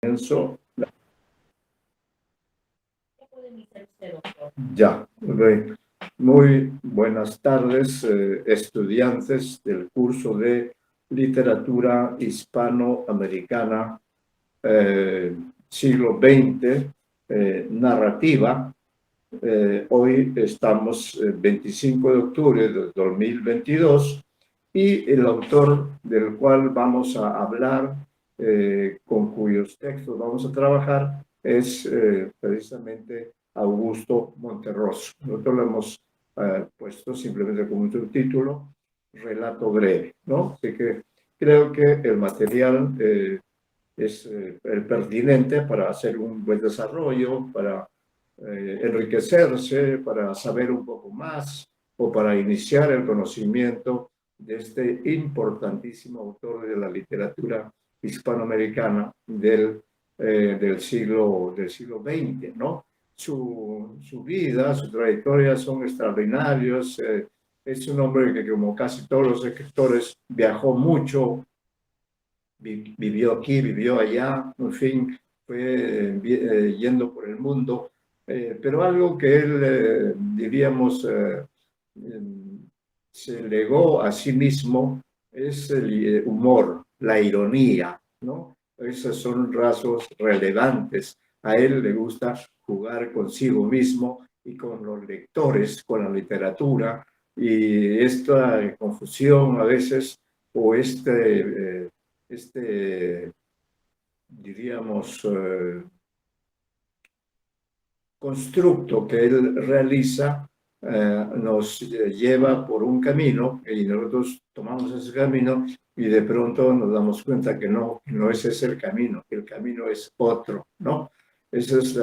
Comienzo. Ya, muy buenas tardes, estudiantes del curso de Literatura Hispanoamericana, siglo XX, narrativa. Hoy estamos 25 de octubre de 2022 y el autor del cual vamos a hablar, con cuyos textos vamos a trabajar, es precisamente Augusto Monterroso. Nosotros lo hemos puesto simplemente como un título, relato breve, ¿no? Así que creo que el material es el pertinente para hacer un buen desarrollo, para enriquecerse, para saber un poco más o para iniciar el conocimiento de este importantísimo autor de la literatura hispanoamericana del siglo XX, ¿no? Su vida, su trayectoria son extraordinarios. Es un hombre que, como casi todos los escritores, viajó mucho, vivió aquí, vivió allá, en fin, fue yendo por el mundo. Pero algo que él, diríamos, se legó a sí mismo es el humor, la ironía, ¿no? Esos son rasgos relevantes. A él le gusta jugar consigo mismo y con los lectores, con la literatura, y esta confusión a veces, o diríamos, constructo que él realiza, nos lleva por un camino y nosotros tomamos ese camino y de pronto nos damos cuenta que no es ese el camino, que el camino es otro, ¿no? Eso es,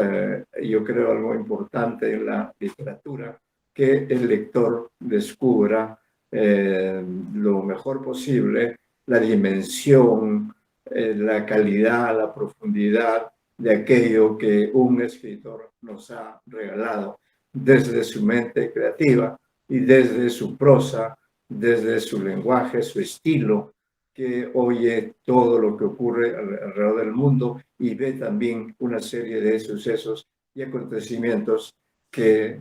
yo creo, algo importante en la literatura, que el lector descubra lo mejor posible la dimensión, la calidad, la profundidad de aquello que un escritor nos ha regalado desde su mente creativa y desde su prosa, desde su lenguaje, su estilo, que oye todo lo que ocurre alrededor del mundo y ve también una serie de sucesos y acontecimientos que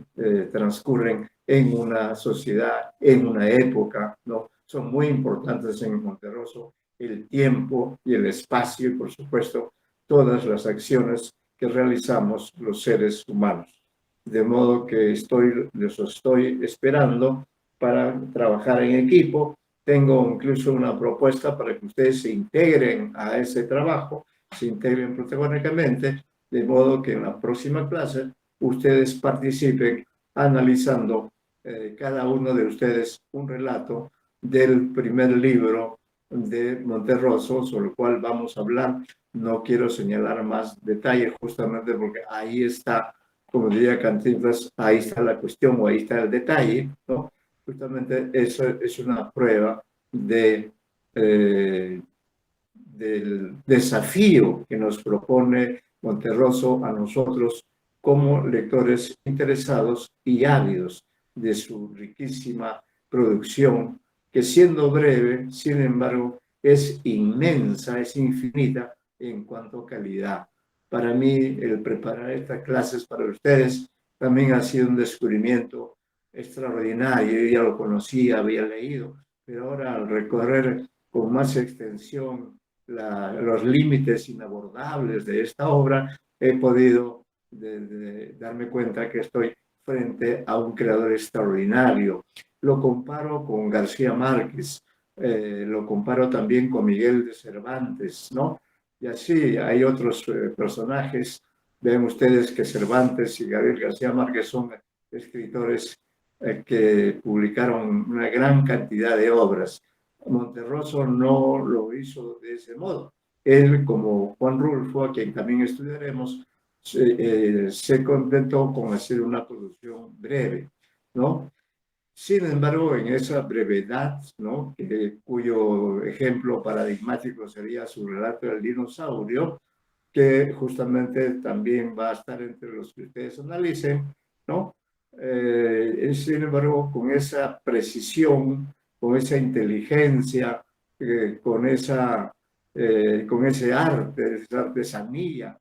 transcurren en una sociedad, en una época, ¿no? Son muy importantes en Monterroso el tiempo y el espacio y, por supuesto, todas las acciones que realizamos los seres humanos. De modo que los estoy esperando para trabajar en equipo. Tengo incluso una propuesta para que ustedes se integren a ese trabajo, se integren protagónicamente, de modo que en la próxima clase ustedes participen analizando cada uno de ustedes un relato del primer libro de Monterroso, sobre el cual vamos a hablar. No quiero señalar más detalles justamente porque ahí está, como diría Cantinflas, ahí está la cuestión o ahí está el detalle, ¿no? Justamente eso es una prueba del desafío que nos propone Monterroso a nosotros como lectores interesados y ávidos de su riquísima producción, que siendo breve, sin embargo, es inmensa, es infinita en cuanto a calidad. Para mí, el preparar estas clases para ustedes también ha sido un descubrimiento extraordinario. Yo ya lo conocía, había leído, pero ahora al recorrer con más extensión los límites inabordables de esta obra, he podido darme cuenta que estoy frente a un creador extraordinario. Lo comparo con García Márquez, lo comparo también con Miguel de Cervantes, ¿no? Y así hay otros personajes. Ven ustedes que Cervantes y Gabriel García Márquez son escritores que publicaron una gran cantidad de obras. Monterroso no lo hizo de ese modo. Él, como Juan Rulfo, a quien también estudiaremos, se contentó con hacer una producción breve, ¿no? Sin embargo, en esa brevedad, ¿no? Cuyo ejemplo paradigmático sería su relato del dinosaurio, que justamente también va a estar entre los que ustedes analicen, ¿no? Sin embargo, con esa precisión, con esa inteligencia, con esa con ese arte, esa artesanía,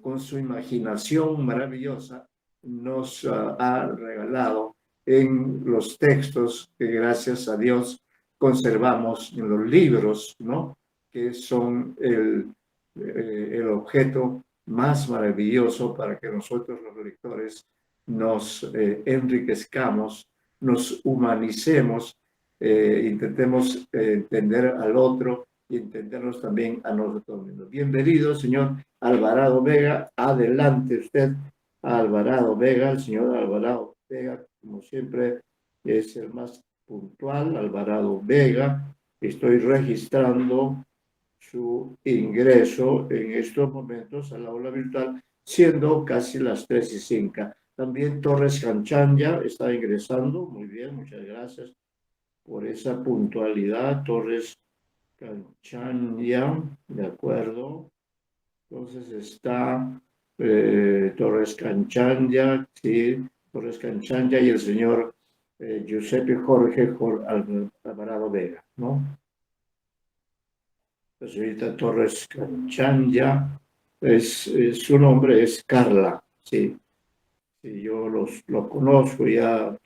con su imaginación maravillosa, nos ha regalado en los textos que gracias a Dios conservamos en los libros, ¿no? Que son el objeto más maravilloso para que nosotros los lectores nos enriquezcamos, nos humanicemos, intentemos entender al otro y entendernos también a nosotros mismos. Bienvenido, señor Alvarado Vega. Adelante usted, Alvarado Vega. El señor Alvarado Vega, como siempre, es el más puntual. Alvarado Vega. Estoy registrando su ingreso en estos momentos al aula virtual, siendo casi las 3:05. También Torres Canchanya está ingresando. Muy bien, muchas gracias por esa puntualidad. Torres Canchanya, de acuerdo. Entonces está Torres Canchanya, sí, Torres Canchanya y el señor Giuseppe Jorge Alvarado Vega, ¿no? La señorita Torres Canchanya, su nombre es Carla, sí. Sí, yo lo conozco ya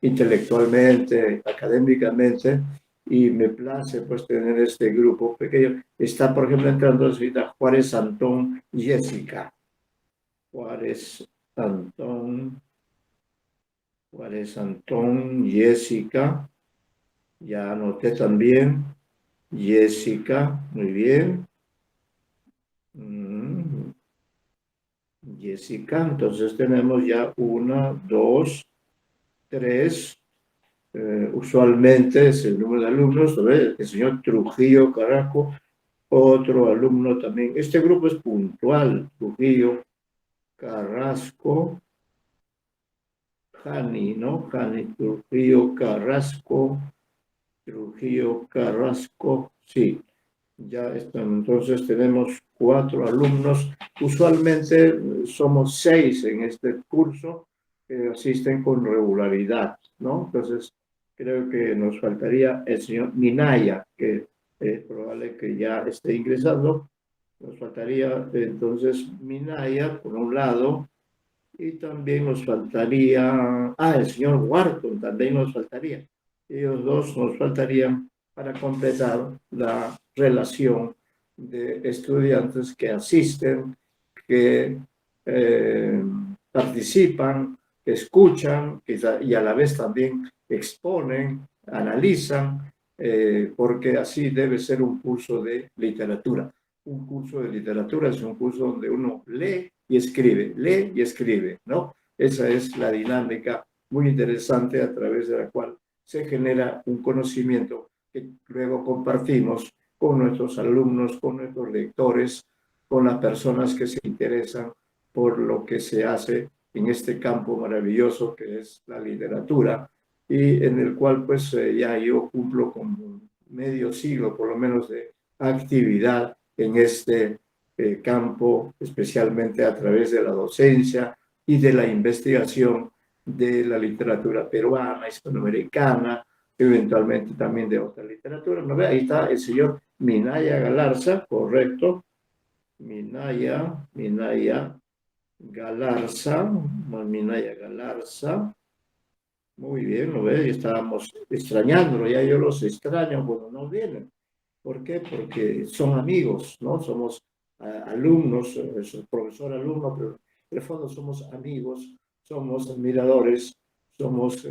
intelectualmente, académicamente, y me place pues tener este grupo pequeño. Está, por ejemplo, entrando ahorita Juárez Antón Jessica. Juárez Antón Jessica. Ya anoté también. Jessica, muy bien. Jessica, entonces tenemos ya 1, 2, 3. Usualmente es el número de alumnos, el señor Trujillo Carrasco, otro alumno también. Este grupo es puntual, Trujillo Carrasco, Jani, ¿no? Jani, Trujillo Carrasco, sí. Ya están, entonces tenemos 4 alumnos. Usualmente somos 6 en este curso que asisten con regularidad, ¿no? Entonces, creo que nos faltaría el señor Minaya, que es probable que ya esté ingresando. Nos faltaría entonces Minaya, por un lado, y también nos faltaría, el señor Wharton también nos faltaría. Ellos dos nos faltarían para completar la relación de estudiantes que asisten, que participan, que escuchan y a la vez también exponen, analizan, porque así debe ser un curso de literatura. Un curso de literatura es un curso donde uno lee y escribe, ¿no? Esa es la dinámica muy interesante a través de la cual se genera un conocimiento que luego compartimos con nuestros alumnos, con nuestros lectores, con las personas que se interesan por lo que se hace en este campo maravilloso que es la literatura y en el cual pues ya yo cumplo con medio siglo por lo menos de actividad en este campo, especialmente a través de la docencia y de la investigación de la literatura peruana, hispanoamericana, eventualmente también de otra literatura. ¿No ve? Ahí está el señor Minaya Galarza, correcto. Minaya Galarza. Muy bien, ¿lo ve? Estábamos extrañándolo, ya yo los extraño cuando no vienen. ¿Por qué? Porque son amigos, ¿no? Somos alumnos, profesor-alumno, pero en el fondo somos amigos, somos admiradores, somos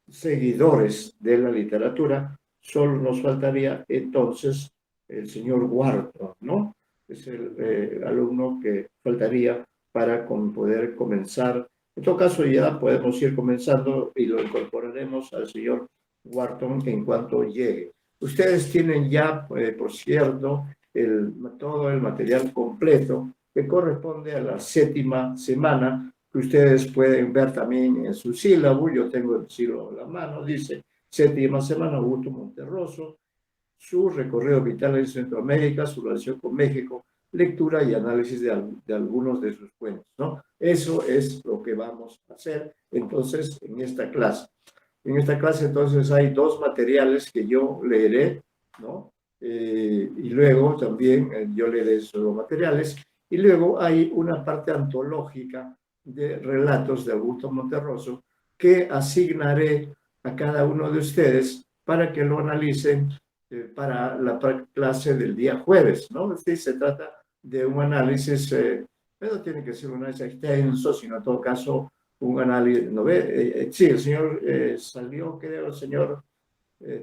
seguidores de la literatura. Solo nos faltaría entonces el señor Wharton, ¿no? Es el alumno que faltaría para poder comenzar. En todo caso, ya podemos ir comenzando y lo incorporaremos al señor Wharton en cuanto llegue. Ustedes tienen ya, por cierto, todo el material completo que corresponde a la 7ª semana, que ustedes pueden ver también en su sílabo. Yo tengo el sílabo en la mano, dice 7ª semana, Augusto Monterroso, su recorrido vital en Centroamérica, su relación con México, lectura y análisis de algunos de sus cuentos, ¿no? Eso es lo que vamos a hacer entonces en esta clase. En esta clase entonces hay 2 materiales que yo leeré, ¿no? y luego también yo le doy los materiales, y luego hay una parte antológica de relatos de Augusto Monterroso que asignaré a cada uno de ustedes para que lo analicen para la clase del día jueves, ¿no? Es decir, se trata de un análisis, no tiene que ser un análisis extenso, sino en todo caso un análisis, ¿no ve? Sí, el señor salió, creo, el señor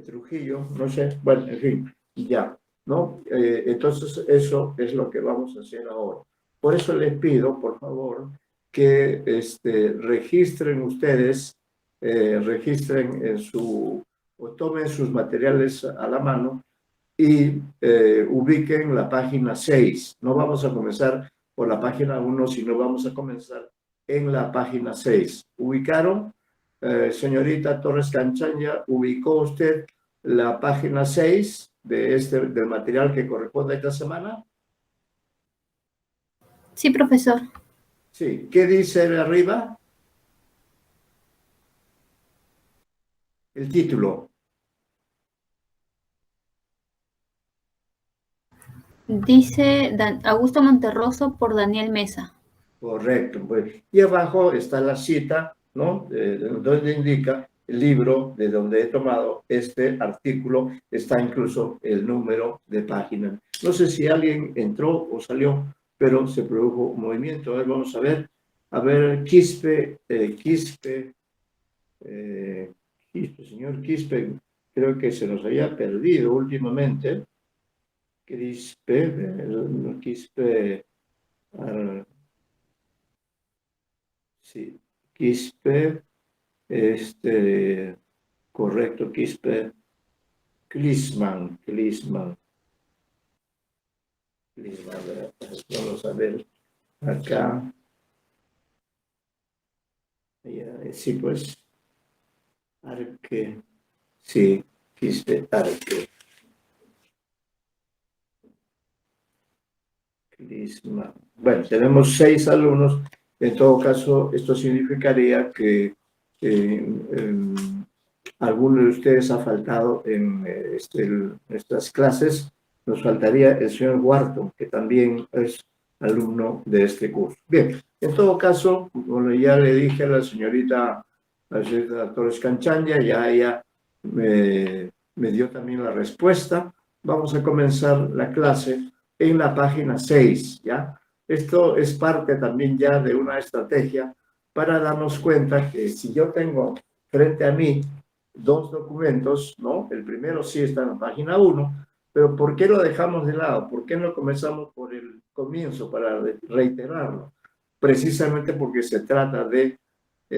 Trujillo, no sé, bueno, en fin, ya, ¿no? Entonces, eso es lo que vamos a hacer ahora. Por eso les pido, por favor, que registren ustedes, registren en su, o tomen sus materiales a la mano y ubiquen la página 6. No vamos a comenzar por la página 1, sino vamos a comenzar en la página 6. ¿Ubicaron? Señorita Torres Canchaña, ¿ubicó usted la página 6 del material que corresponde a esta semana? Sí, profesor. Sí. ¿Qué dice arriba? El título. Dice Augusto Monterroso por Daniel Mesa. Correcto. Pues, y abajo está la cita, ¿no? Donde indica el libro de donde he tomado este artículo. Está incluso el número de página. No sé si alguien entró o salió, pero se produjo un movimiento. A ver, vamos a ver. A ver, Quispe, señor Quispe, creo que se nos había perdido últimamente. Quispe, sí, Quispe, correcto, Quispe, Clisman, vamos a ver acá, sí, pues, Arque, sí, Quispe, Arque, Clisman. Bueno, tenemos 6 alumnos, en todo caso, esto significaría que alguno de ustedes ha faltado en estas clases. Nos faltaría el señor Wharton, que también es alumno de este curso. Bien, en todo caso, como ya le dije a la señorita Torres Canchanya, ya ella me dio también la respuesta. Vamos a comenzar la clase en la página 6, ¿ya? Esto es parte también ya de una estrategia para darnos cuenta que si yo tengo frente a mí 2 documentos, ¿no? El primero sí está en la página 1, pero ¿por qué lo dejamos de lado? ¿Por qué no comenzamos por el comienzo para reiterarlo? Precisamente porque se trata de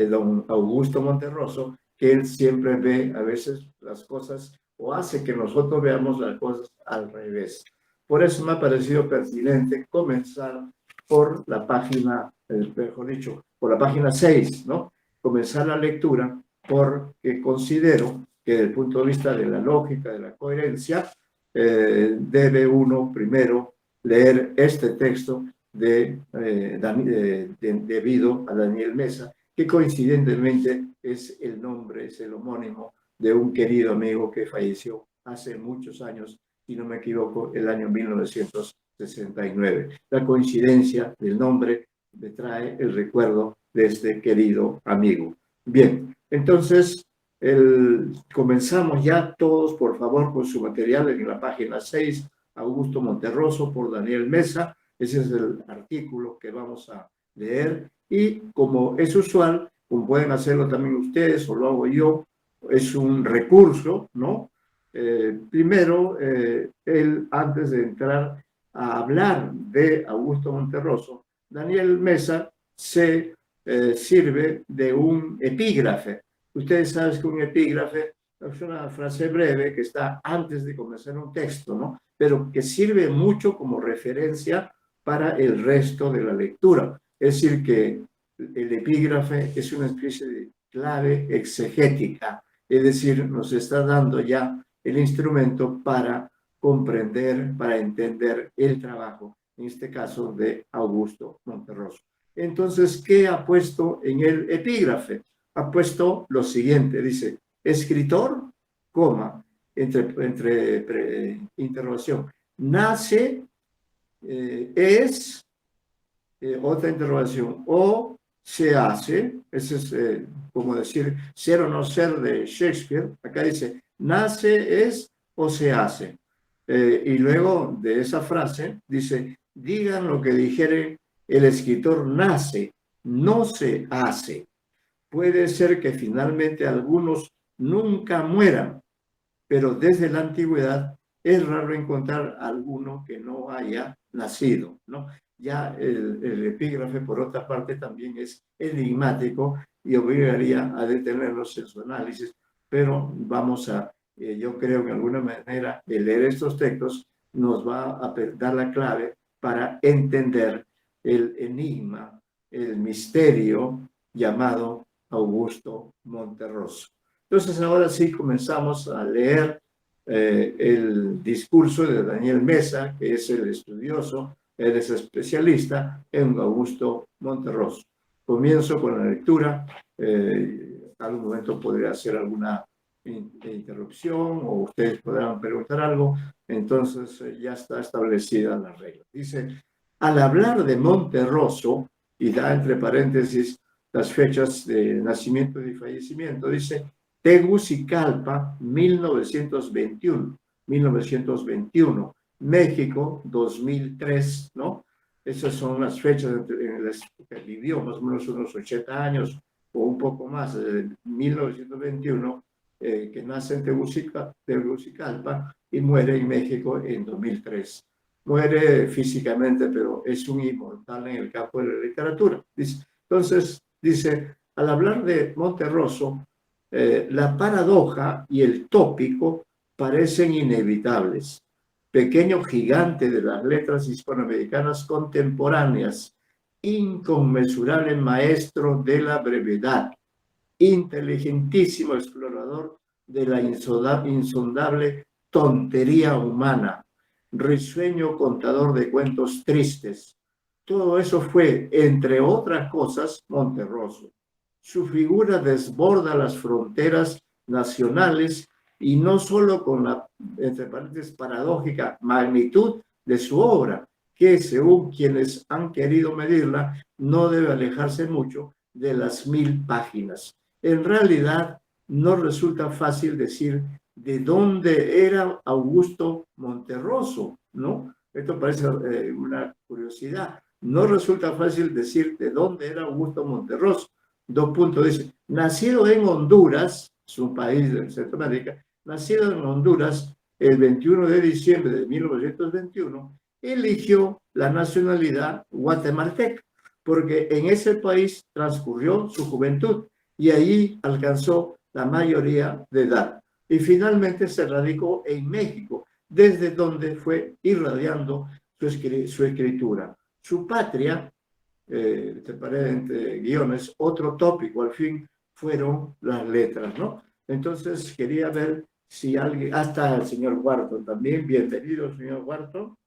don Augusto Monterroso, que él siempre ve a veces las cosas o hace que nosotros veamos las cosas al revés. Por eso me ha parecido pertinente comenzar por la página, mejor dicho, por la página 6, ¿no? Comenzar la lectura porque considero que desde el punto de vista de la lógica, de la coherencia, debe uno primero leer este texto debido a Daniel Mesa, que coincidentemente es el nombre, es el homónimo de un querido amigo que falleció hace muchos años, si no me equivoco, el año 1969. La coincidencia del nombre me trae el recuerdo de este querido amigo. Bien, entonces comenzamos ya todos, por favor, con su material en la página 6, Augusto Monterroso por Daniel Mesa. Ese es el artículo que vamos a leer y como es usual, como pueden hacerlo también ustedes o lo hago yo, es un recurso, ¿no? Primero, él, antes de entrar a hablar de Augusto Monterroso, Daniel Mesa se sirve de un epígrafe. Ustedes saben que un epígrafe es una frase breve que está antes de comenzar un texto, ¿no? Pero que sirve mucho como referencia para el resto de la lectura. Es decir, que el epígrafe es una especie de clave exegética, es decir, nos está dando ya el instrumento para comprender, para entender el trabajo, en este caso de Augusto Monterroso. Entonces, ¿qué ha puesto en el epígrafe? Ha puesto lo siguiente, dice, escritor, coma, interrogación. Nace, es, otra interrogación, o se hace, ese es como decir ser o no ser de Shakespeare. Acá dice, nace, es o se hace. Y luego de esa frase dice, digan lo que dijere el escritor, nace, no se hace. Puede ser que finalmente algunos nunca mueran, pero desde la antigüedad es raro encontrar alguno que no haya nacido, ¿no? Ya el epígrafe, por otra parte, también es enigmático y obligaría a detenernos en su análisis, pero vamos a, yo creo que de alguna manera, el leer estos textos nos va a dar la clave para entender el enigma, el misterio llamado Augusto Monterroso. Entonces, ahora sí comenzamos a leer el discurso de Daniel Mesa, que es el estudioso, él es especialista en Augusto Monterroso. Comienzo con la lectura. Algún momento podría hacer alguna interrupción o ustedes podrán preguntar algo. Entonces, ya está establecida la regla. Dice, al hablar de Monterroso, y da entre paréntesis las fechas de nacimiento y fallecimiento, dice Tegucigalpa, 1921, México, 2003, ¿no? Esas son las fechas en las que vivió más o menos unos 80 años o un poco más, desde 1921, que nace en Tegucigalpa y muere en México en 2003. Muere físicamente, pero es un inmortal en el campo de la literatura. Entonces, dice, al hablar de Monterroso, la paradoja y el tópico parecen inevitables. Pequeño gigante de las letras hispanoamericanas contemporáneas, inconmensurable maestro de la brevedad, inteligentísimo explorador de la insondable tontería humana, risueño contador de cuentos tristes. Todo eso fue, entre otras cosas, Monterroso. Su figura desborda las fronteras nacionales y no solo con la, entre paréntesis, paradójica magnitud de su obra, que según quienes han querido medirla, no debe alejarse mucho de las 1000 páginas. En realidad, no resulta fácil decir de dónde era Augusto Monterroso, ¿no? Esto parece una curiosidad. No resulta fácil decir de dónde era Augusto Monterroso. Dos puntos, dice, nacido en Honduras, es un país de Centroamérica, nacido en Honduras el 21 de diciembre de 1921, eligió la nacionalidad guatemalteca, porque en ese país transcurrió su juventud y allí alcanzó la mayoría de edad. Y finalmente se radicó en México, desde donde fue irradiando su escritura. Su patria, entre guiones, otro tópico al fin fueron las letras, ¿no? Entonces quería ver si alguien, hasta el señor Huarto también, bienvenido señor Huarto,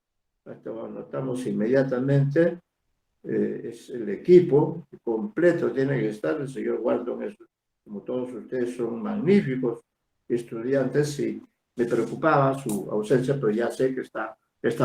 hasta lo anotamos inmediatamente, es el equipo completo, tiene que estar el señor Huarto, como todos ustedes son magníficos estudiantes y me preocupaba su ausencia, pero ya sé que está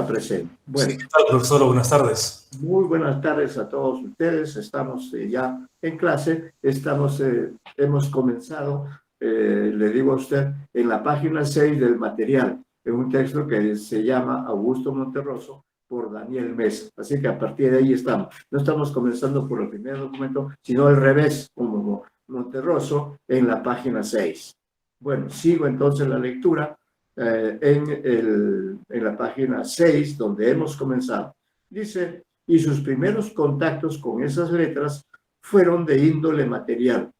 presente. Bueno, sí, ¿qué tal, profesor? Buenas tardes. Muy buenas tardes a todos ustedes. Estamos ya en clase. Hemos comenzado, le digo a usted, en la página 6 del material, en un texto que se llama Augusto Monterroso por Daniel Mesa. Así que a partir de ahí estamos. No estamos comenzando por el primer documento, sino al revés, como Monterroso, en la página 6. Bueno, sigo entonces la lectura en la página 6, donde hemos comenzado. Dice, y sus primeros contactos con esas letras fueron de índole material.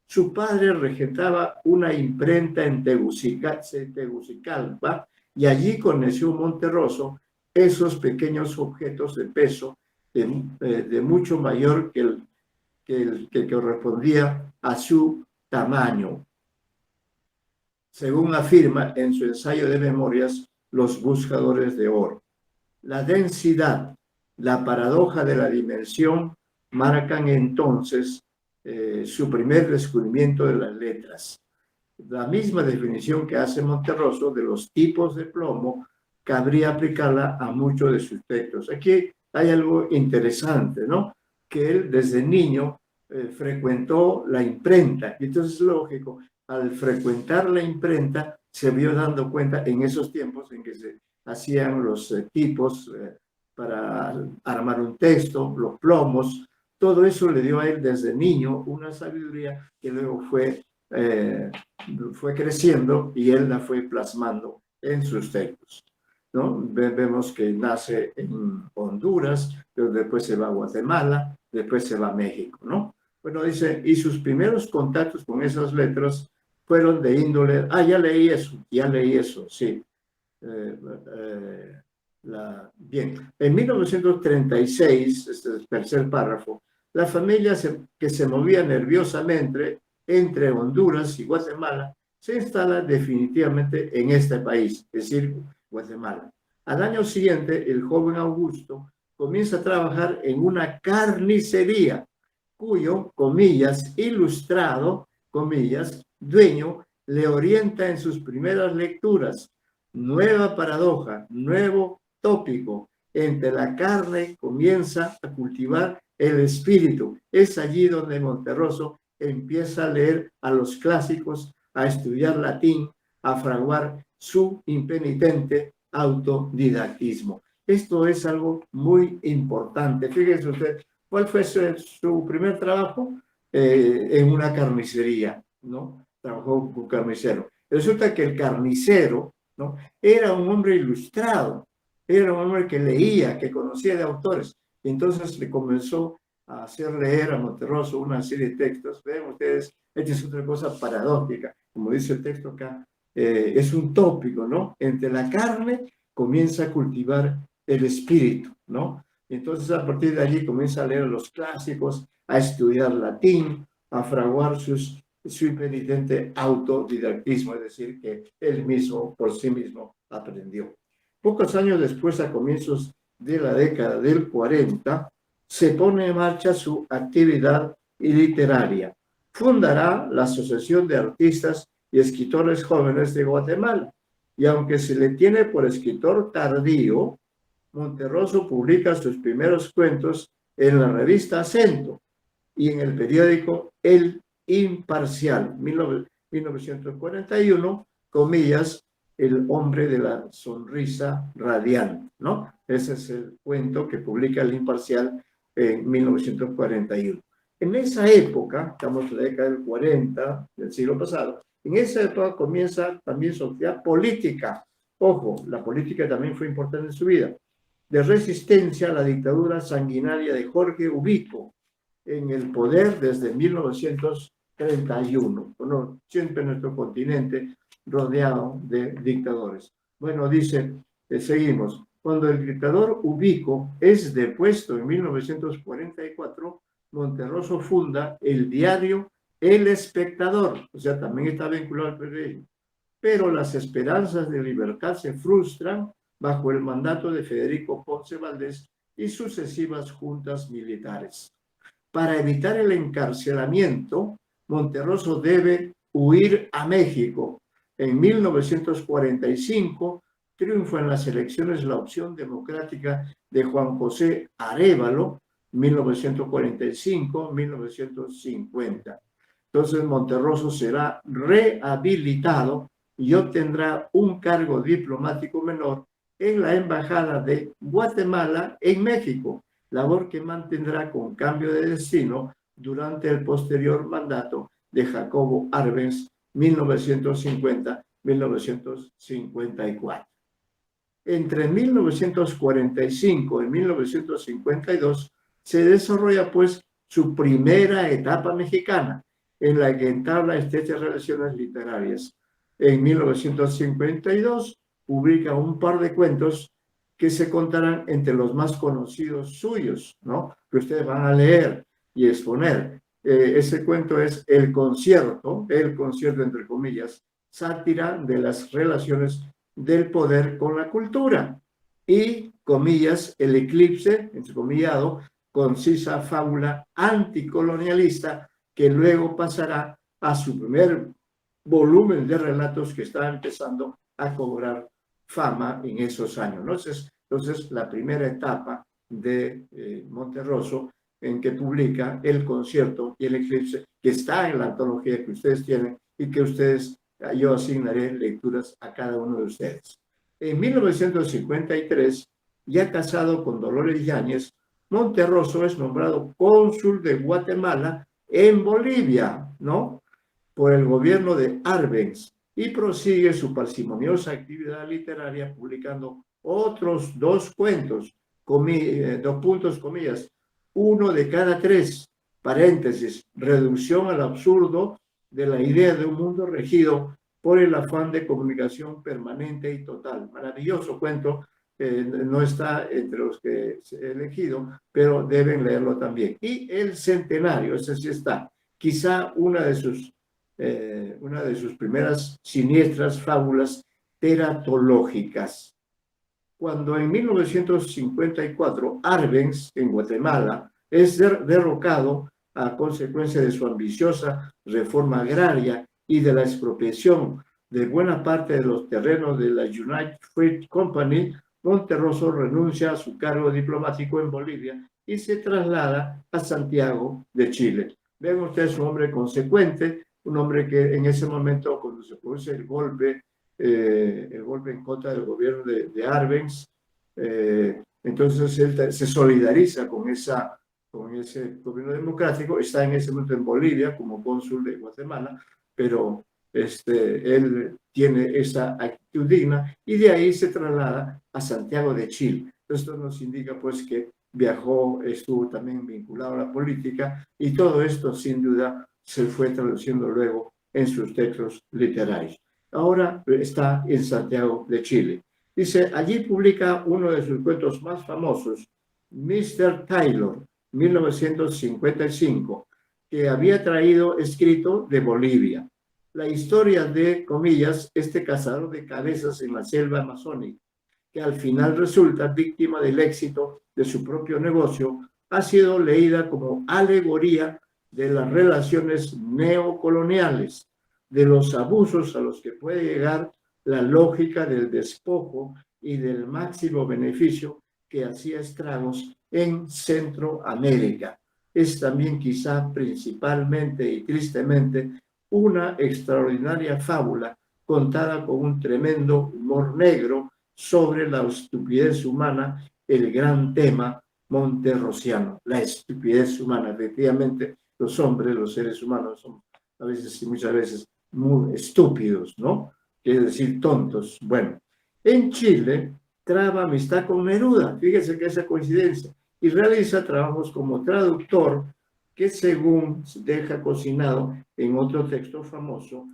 Su padre regentaba una imprenta en Tegucigalpa y allí conoció Monterroso esos pequeños objetos de peso de mucho mayor que el que correspondía a su tamaño. Según afirma en su ensayo de memorias, Los buscadores de oro. La densidad, la paradoja de la dimensión marcan entonces su primer descubrimiento de las letras. la misma definición que hace Monterroso de los tipos de plomo, cabría aplicarla a muchos de sus textos. Aquí hay algo interesante, ¿no? Que él desde niño frecuentó la imprenta, y entonces es lógico, al frecuentar la imprenta se vio dando cuenta en esos tiempos en que se hacían los tipos para armar un texto, los plomos, todo eso le dio a él desde niño una sabiduría que luego fue creciendo y él la fue plasmando en sus textos, ¿no? Vemos que nace en Honduras, pero después se va a Guatemala, después se va a México, ¿no? Bueno, dice, y sus primeros contactos con esas letras fueron de índole, ya leí eso, sí. Bien, en 1936, este es el tercer párrafo, la familia que se movía nerviosamente entre Honduras y Guatemala se instala definitivamente en este país, es decir, Guatemala. Al año siguiente, el joven Augusto comienza a trabajar en una carnicería, cuyo, comillas, ilustrado, comillas, dueño, le orienta en sus primeras lecturas. Nueva paradoja, nuevo tópico. Entre la carne comienza a cultivar el espíritu. Es allí donde Monterroso empieza a leer a los clásicos, a estudiar latín, a fraguar su impenitente autodidactismo. Esto es algo muy importante. Fíjense usted, ¿cuál fue su primer trabajo? En una carnicería, ¿no? Trabajó con carnicero. Resulta que el carnicero, ¿no? Era un hombre ilustrado, era un hombre que leía, que conocía de autores. Y entonces le comenzó a hacer leer a Monterroso una serie de textos. Ven ustedes, esta es otra cosa paradójica. Como dice el texto acá, es un tópico, ¿no? Entre la carne comienza a cultivar el espíritu, ¿no? Entonces, a partir de allí comienza a leer los clásicos, a estudiar latín, a fraguar su impenitente autodidactismo, es decir, que él mismo, por sí mismo, aprendió. Pocos años después, a comienzos de la década del 40, se pone en marcha su actividad literaria. Fundará la Asociación de Artistas y Escritores Jóvenes de Guatemala. Y aunque se le tiene por escritor tardío, Monterroso publica sus primeros cuentos en la revista Acento y en el periódico El Imparcial, 1941, comillas, el hombre de la sonrisa radiante, ¿no? Ese es el cuento que publica El Imparcial en 1941. En esa época, estamos en la década del 40 del siglo pasado, en esa época comienza también su actividad política. Ojo, la política también fue importante en su vida, de resistencia a la dictadura sanguinaria de Jorge Ubico, en el poder desde 1931. Bueno, siempre nuestro continente rodeado de dictadores. Bueno, dice, seguimos. Cuando el dictador Ubico es depuesto en 1944, Monterroso funda el diario El Espectador, o sea, también está vinculado al periodismo. Pero las esperanzas de libertad se frustran bajo el mandato de Federico Ponce Valdés y sucesivas juntas militares. Para evitar el encarcelamiento, Monterroso debe huir a México. En 1945 triunfa en las elecciones la opción democrática de Juan José Arévalo, 1945-1950. Entonces Monterroso será rehabilitado y obtendrá un cargo diplomático menor en la Embajada de Guatemala en México, labor que mantendrá con cambio de destino durante el posterior mandato de Jacobo Arbenz, 1950-1954. Entre 1945 y 1952 se desarrolla pues su primera etapa mexicana, en la que entabla estrechas relaciones literarias. En 1952 publica un par de cuentos que se contarán entre los más conocidos suyos, ¿no? Que ustedes van a leer y exponer. Ese cuento es El concierto entre comillas, sátira de las relaciones del poder con la cultura. Y, comillas, El eclipse, entrecomillado, concisa fábula anticolonialista que luego pasará a su primer volumen de relatos que está empezando a cobrar fama en esos años, ¿no? Entonces la primera etapa de Monterroso, en que publica El Concierto y El Eclipse, que está en la antología que ustedes tienen y que yo asignaré lecturas a cada uno de ustedes. En 1953, ya casado con Dolores Yáñez, Monterroso es nombrado cónsul de Guatemala en Bolivia, ¿no? Por el gobierno de Arbenz, y prosigue su parsimoniosa actividad literaria publicando otros 2 cuentos, 2 puntos, comillas, 1 de cada 3, paréntesis, reducción al absurdo de la idea de un mundo regido por el afán de comunicación permanente y total. Maravilloso cuento, no está entre los que he elegido, pero deben leerlo también. Y El Centenario, ese sí está, quizá una de sus primeras siniestras fábulas teratológicas. Cuando en 1954 Arbenz, en Guatemala, es derrocado a consecuencia de su ambiciosa reforma agraria y de la expropiación de buena parte de los terrenos de la United Fruit Company, Monterroso renuncia a su cargo diplomático en Bolivia y se traslada a Santiago de Chile. Vean ustedes, un hombre consecuente, un hombre que en ese momento, cuando se produce el golpe en contra del gobierno de Arbenz, entonces él se solidariza con ese gobierno democrático, está en ese momento en Bolivia como cónsul de Guatemala, pero él tiene esa actitud digna y de ahí se traslada a Santiago de Chile. Esto nos indica pues que viajó, estuvo también vinculado a la política, y todo esto sin duda se fue traduciendo luego en sus textos literarios. Ahora está en Santiago de Chile. Dice, allí publica uno de sus cuentos más famosos, Mr. Taylor, 1955, que había traído escrito de Bolivia. La historia de, comillas, este cazador de cabezas en la selva amazónica, que al final resulta víctima del éxito de su propio negocio, ha sido leída como alegoría de las relaciones neocoloniales, de los abusos a los que puede llegar la lógica del despojo y del máximo beneficio que hacía estragos en Centroamérica. Es también quizá principalmente y tristemente una extraordinaria fábula contada con un tremendo humor negro sobre la estupidez humana, el gran tema monterrosiano, la estupidez humana. Efectivamente, los hombres, los seres humanos, son a veces y muchas veces muy estúpidos, ¿no? Quiere decir tontos. Bueno, en Chile traba amistad con Neruda, fíjese que esa coincidencia, y realiza trabajos como traductor, que según deja cocinado en otro texto famoso,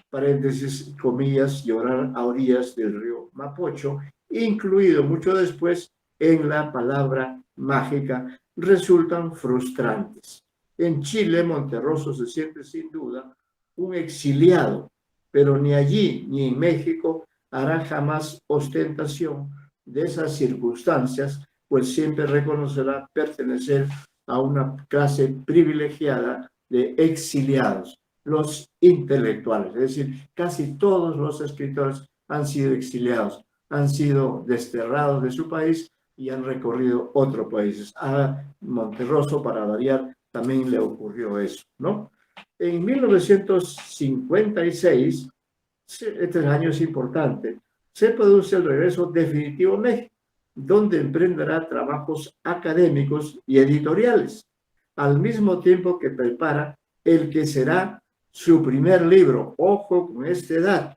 paréntesis, comillas, llorar a orillas del río Mapocho, incluido mucho después en la palabra mágica, resultan frustrantes. En Chile, Monterroso se siente sin duda un exiliado, pero ni allí ni en México hará jamás ostentación de esas circunstancias, pues siempre reconocerá pertenecer a una clase privilegiada de exiliados, los intelectuales. Es decir, casi todos los escritores han sido exiliados, han sido desterrados de su país y han recorrido otros países. A Monterroso, para variar, también le ocurrió eso, ¿no? En 1956, este año es importante, se produce el regreso definitivo a México, donde emprenderá trabajos académicos y editoriales, al mismo tiempo que prepara el que será su primer libro. Ojo con esta edad.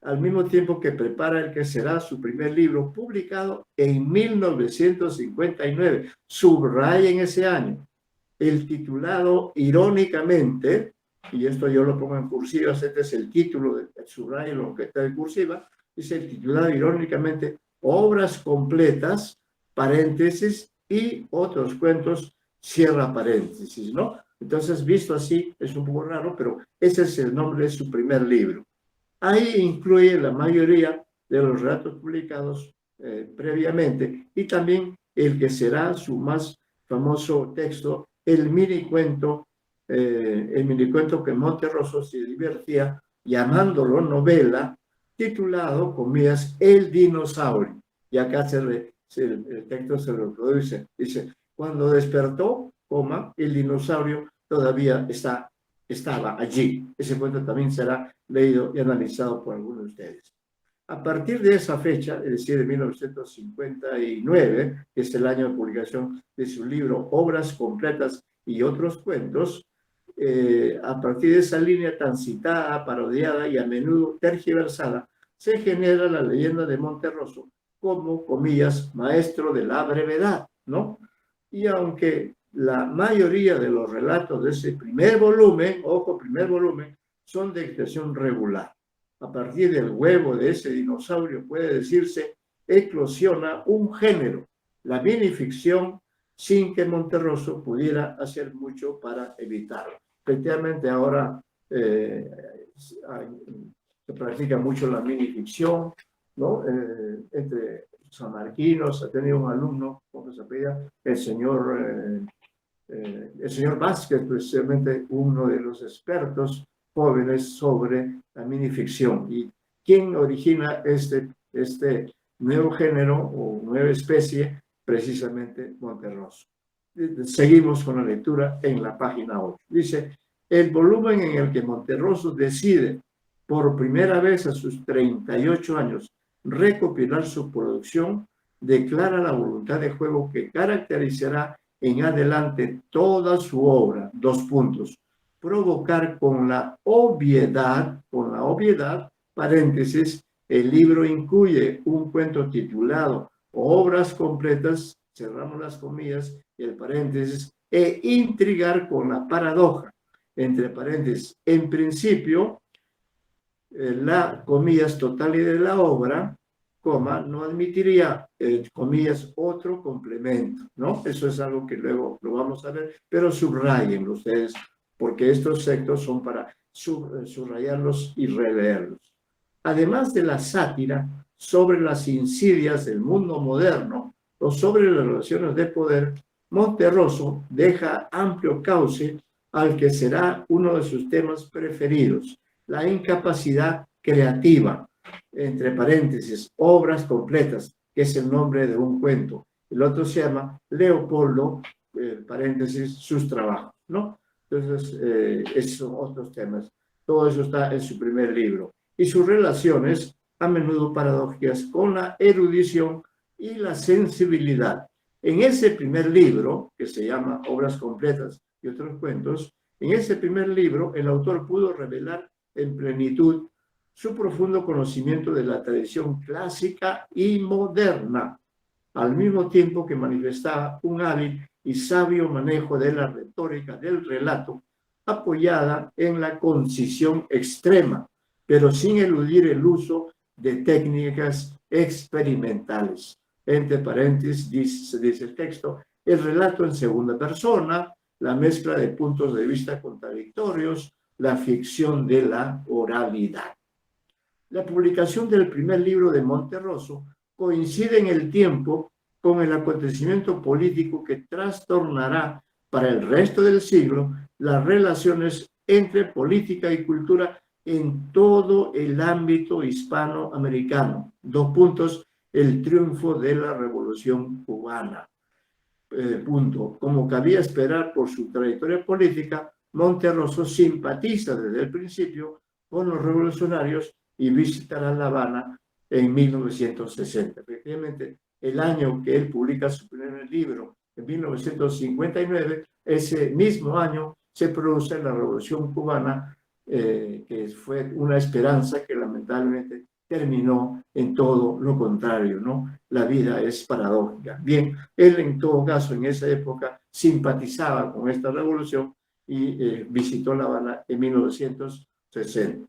Al mismo tiempo que prepara el que será su primer libro, publicado en 1959. Subrayen ese año. El titulado irónicamente, y esto yo lo pongo en cursiva, este es el título, subrayo lo que está en cursiva, es el titulado irónicamente Obras completas, paréntesis, y otros cuentos, cierra paréntesis, ¿no? Entonces, visto así, es un poco raro, pero ese es el nombre de su primer libro. Ahí incluye la mayoría de los relatos publicados previamente, y también el que será su más famoso texto, el mini cuento el minicuento que Monterroso se divertía llamándolo novela, titulado, comillas, El dinosaurio. Y acá el texto se reproduce. Dice, cuando despertó, coma, el dinosaurio todavía estaba allí. Ese cuento también será leído y analizado por algunos de ustedes. A partir de esa fecha, es decir, de 1959, que es el año de publicación de su libro Obras Completas y otros cuentos, a partir de esa línea tan citada, parodiada y a menudo tergiversada, se genera la leyenda de Monterroso como, comillas, maestro de la brevedad, ¿no? Y aunque la mayoría de los relatos de ese primer volumen, ojo, primer volumen, son de expresión regular. A partir del huevo de ese dinosaurio, puede decirse, eclosiona un género, la minificción, sin que Monterroso pudiera hacer mucho para evitarlo. Efectivamente, ahora se practica mucho la minificción, ¿no? Entre sanmarquinos, ha tenido un alumno, ¿cómo se apellida? El señor Vázquez, precisamente uno de los expertos jóvenes sobre la minificción. ¿Y quién origina este nuevo género o nueva especie? Precisamente Monterroso. Seguimos con la lectura en la página 8. Dice, el volumen en el que Monterroso decide por primera vez a sus 38 años recopilar su producción, declara la voluntad de juego que caracterizará en adelante toda su obra. Dos puntos. Provocar con la obviedad, paréntesis, el libro incluye un cuento titulado Obras Completas, cerramos las comillas y el paréntesis, e intrigar con la paradoja, entre paréntesis, en principio, la, comillas, totalidad de la obra, coma, no admitiría, comillas, otro complemento, ¿no? Eso es algo que luego lo vamos a ver, pero subrayenlo ustedes, porque estos textos son para subrayarlos y releerlos. Además de la sátira sobre las insidias del mundo moderno o sobre las relaciones de poder, Monterroso deja amplio cauce al que será uno de sus temas preferidos, la incapacidad creativa, entre paréntesis, obras completas, que es el nombre de un cuento. El otro se llama Leopoldo, paréntesis, sus trabajos, ¿no? Entonces, esos son otros temas. Todo eso está en su primer libro. Y sus relaciones, a menudo paradójicas, con la erudición y la sensibilidad. En ese primer libro, que se llama Obras Completas y otros cuentos, en ese primer libro el autor pudo revelar en plenitud su profundo conocimiento de la tradición clásica y moderna, al mismo tiempo que manifestaba un hábil y sabio manejo de la retórica del relato, apoyada en la concisión extrema, pero sin eludir el uso de técnicas experimentales. Entre paréntesis, dice el texto, el relato en segunda persona, la mezcla de puntos de vista contradictorios, la ficción de la oralidad. La publicación del primer libro de Monterroso coincide en el tiempo con el acontecimiento político que trastornará para el resto del siglo las relaciones entre política y cultura en todo el ámbito hispanoamericano. Dos puntos, el triunfo de la Revolución Cubana. Punto. Como cabía esperar por su trayectoria política, Monterroso simpatiza desde el principio con los revolucionarios y visitará La Habana en 1960. Efectivamente, el año que él publica su primer libro, en 1959, ese mismo año se produce la Revolución Cubana, que fue una esperanza que lamentablemente terminó en todo lo contrario, ¿no? La vida es paradójica. Bien, él en todo caso en esa época simpatizaba con esta revolución y visitó La Habana en 1960.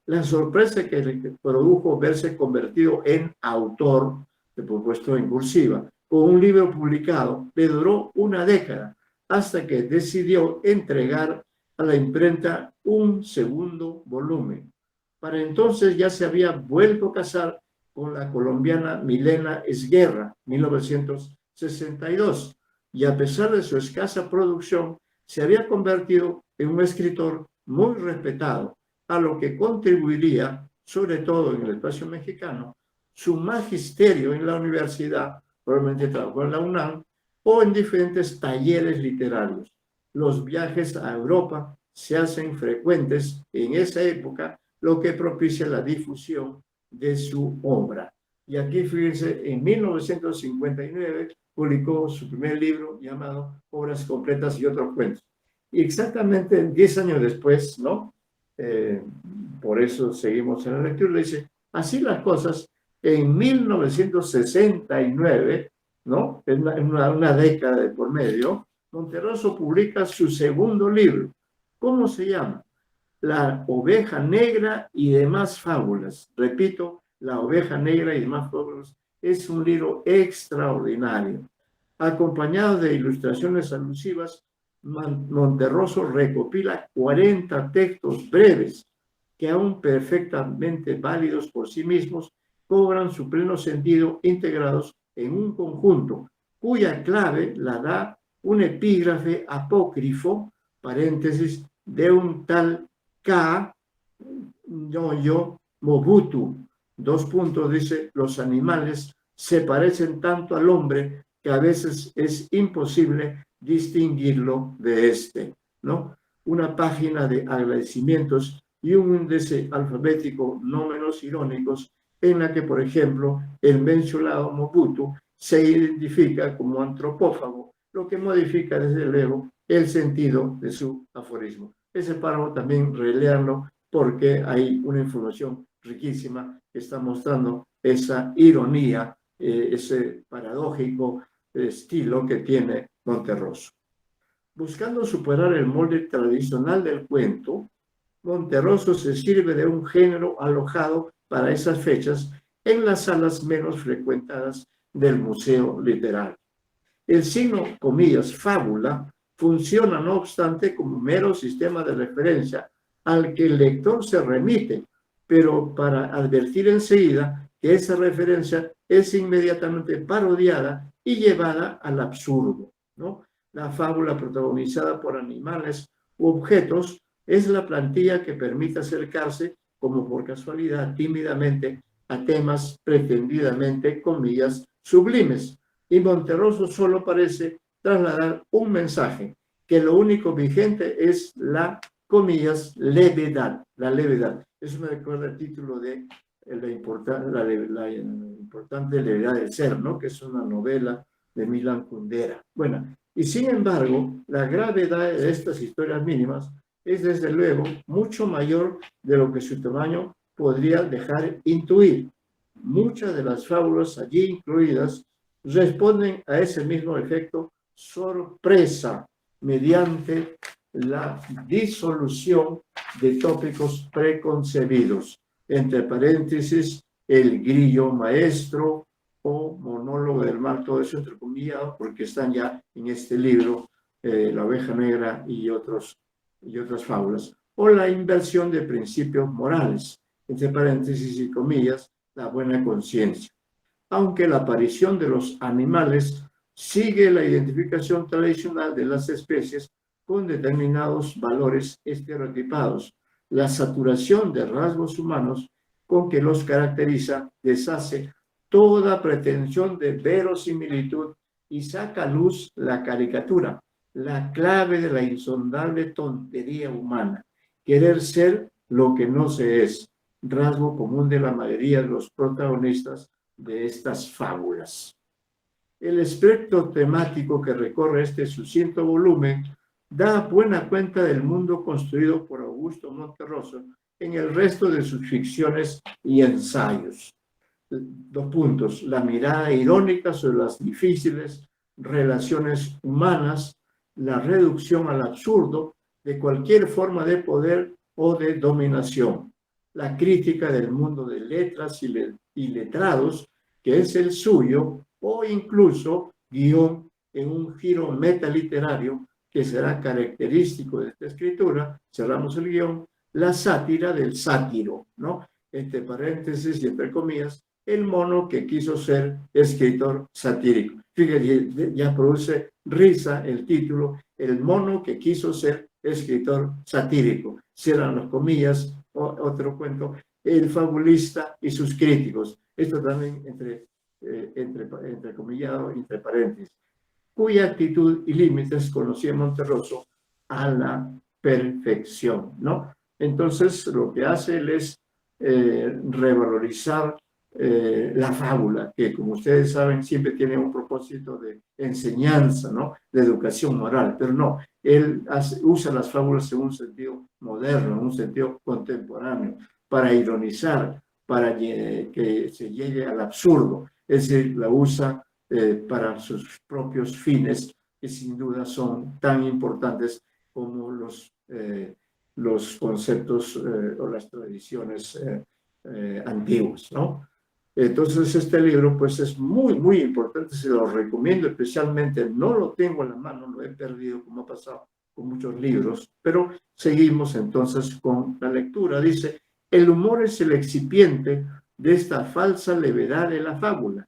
La sorpresa que le produjo verse convertido en autor, por supuesto en cursiva, con un libro publicado, le duró una década, hasta que decidió entregar a la imprenta un segundo volumen. Para entonces ya se había vuelto a casar con la colombiana Milena Esguerra, 1962, y a pesar de su escasa producción, se había convertido en un escritor muy respetado, a lo que contribuiría, sobre todo en el espacio mexicano, su magisterio en la universidad, probablemente trabajó en la UNAM, o en diferentes talleres literarios. Los viajes a Europa se hacen frecuentes en esa época, lo que propicia la difusión de su obra. Y aquí, fíjense, en 1959 publicó su primer libro llamado Obras completas y otros cuentos. Y exactamente 10 años después, ¿no? Por eso seguimos en la lectura, dice, así las cosas, en 1969, ¿no? En una década de por medio, Monterroso publica su segundo libro. ¿Cómo se llama? La oveja negra y demás fábulas. Repito, La oveja negra y demás fábulas es un libro extraordinario. Acompañado de ilustraciones alusivas, Monterroso recopila 40 textos breves que aún perfectamente válidos por sí mismos, cobran su pleno sentido integrados en un conjunto, cuya clave la da un epígrafe apócrifo, paréntesis, de un tal K. Nyoyo Mobutu. Dos puntos, dice, los animales se parecen tanto al hombre que a veces es imposible distinguirlo de este, ¿no? Una página de agradecimientos y un índice alfabético no menos irónicos en la que, por ejemplo, el mencionado Mobutu se identifica como antropófago, lo que modifica desde luego el sentido de su aforismo. Ese párrafo también relearlo porque hay una información riquísima que está mostrando esa ironía, ese paradójico estilo que tiene Monterroso. Buscando superar el molde tradicional del cuento, Monterroso se sirve de un género alojado para esas fechas en las salas menos frecuentadas del Museo Literario. El signo, comillas, fábula, funciona no obstante como mero sistema de referencia al que el lector se remite, pero para advertir enseguida que esa referencia es inmediatamente parodiada y llevada al absurdo, ¿no? La fábula protagonizada por animales u objetos es la plantilla que permite acercarse, como por casualidad, tímidamente, a temas pretendidamente, comillas, sublimes. Y Monterroso solo parece trasladar un mensaje, que lo único vigente es la, comillas, levedad, la levedad. Eso me recuerda el título de la importante levedad del ser, ¿no? Que es una novela de Milan Kundera. Bueno, y sin embargo, la gravedad de estas historias mínimas es desde luego mucho mayor de lo que su tamaño podría dejar intuir. Muchas de las fábulas allí incluidas responden a ese mismo efecto sorpresa mediante la disolución de tópicos preconcebidos, entre paréntesis, el grillo maestro o monólogo del mal, todo eso entrecomillado, porque están ya en este libro, La oveja negra y otras fábulas, o la inversión de principios morales, entre paréntesis y comillas, la buena conciencia. Aunque la aparición de los animales sigue la identificación tradicional de las especies con determinados valores estereotipados, la saturación de rasgos humanos con que los caracteriza deshace toda pretensión de verosimilitud y saca a luz la caricatura, la clave de la insondable tontería humana, querer ser lo que no se es, rasgo común de la mayoría de los protagonistas de estas fábulas. El espectro temático que recorre este sucinto volumen da buena cuenta del mundo construido por Augusto Monterroso en el resto de sus ficciones y ensayos. Dos puntos, la mirada irónica sobre las difíciles relaciones humanas, la reducción al absurdo de cualquier forma de poder o de dominación, la crítica del mundo de letras y letrados, que es el suyo, o incluso guión en un giro metaliterario que será característico de esta escritura, cerramos el guión, la sátira del sátiro, ¿no? Entre paréntesis y entre comillas, el mono que quiso ser escritor satírico. Fíjate, ya produce risa el título, el mono que quiso ser escritor satírico. Cierran las comillas, otro cuento, el fabulista y sus críticos. Esto también entrecomillado, entre paréntesis. Cuya actitud y límites conocía Monterroso a la perfección, ¿no? Entonces, lo que hace él es revalorizar la fábula, que como ustedes saben siempre tiene un propósito de enseñanza, ¿no? De educación moral, pero no, él usa las fábulas en un sentido moderno, en un sentido contemporáneo, para ironizar, para que se llegue al absurdo, es decir, la usa para sus propios fines, que sin duda son tan importantes como los conceptos o las tradiciones antiguas, ¿no? Entonces este libro pues es muy, muy importante, se lo recomiendo especialmente, no lo tengo en la mano, lo he perdido como ha pasado con muchos libros, pero seguimos entonces con la lectura. Dice, el humor es el excipiente de esta falsa levedad de la fábula,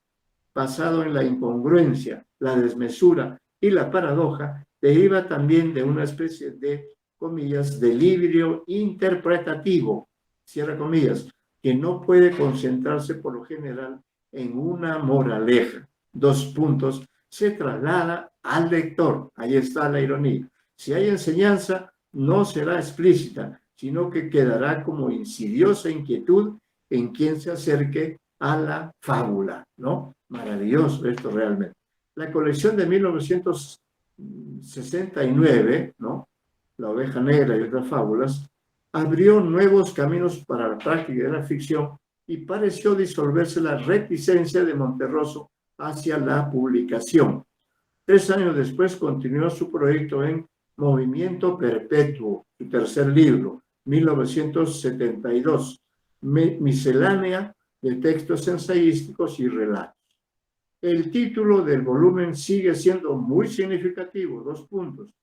basado en la incongruencia, la desmesura y la paradoja, deriva también de una especie de, comillas, delirio interpretativo, cierra comillas, que no puede concentrarse por lo general en una moraleja. Dos puntos, se traslada al lector. Ahí está la ironía. Si hay enseñanza, no será explícita, sino que quedará como insidiosa inquietud en quien se acerque a la fábula, ¿no? Maravilloso esto realmente. La colección de 1969, ¿no? La oveja negra y otras fábulas, abrió nuevos caminos para la práctica de la ficción y pareció disolverse la reticencia de Monterroso hacia la publicación. 3 años después continuó su proyecto en Movimiento Perpetuo, su tercer libro, 1972, miscelánea de textos ensayísticos y relatos. El título del volumen sigue siendo muy significativo, 2 puntos.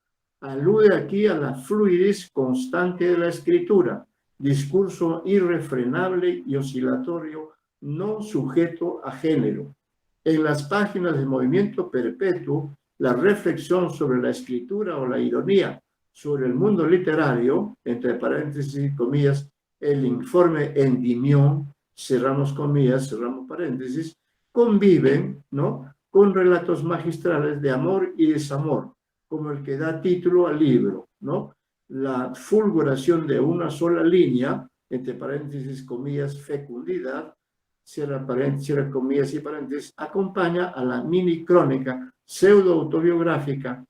Alude aquí a la fluidez constante de la escritura, discurso irrefrenable y oscilatorio, no sujeto a género. En las páginas del Movimiento Perpetuo, la reflexión sobre la escritura o la ironía sobre el mundo literario, entre paréntesis y comillas, el informe Endymion, cerramos comillas, cerramos paréntesis, conviven, ¿no?, con relatos magistrales de amor y desamor, como el que da título al libro, ¿no? La fulguración de una sola línea, entre paréntesis, comillas, fecundidad, cierra comillas y paréntesis, acompaña a la mini crónica pseudo-autobiográfica,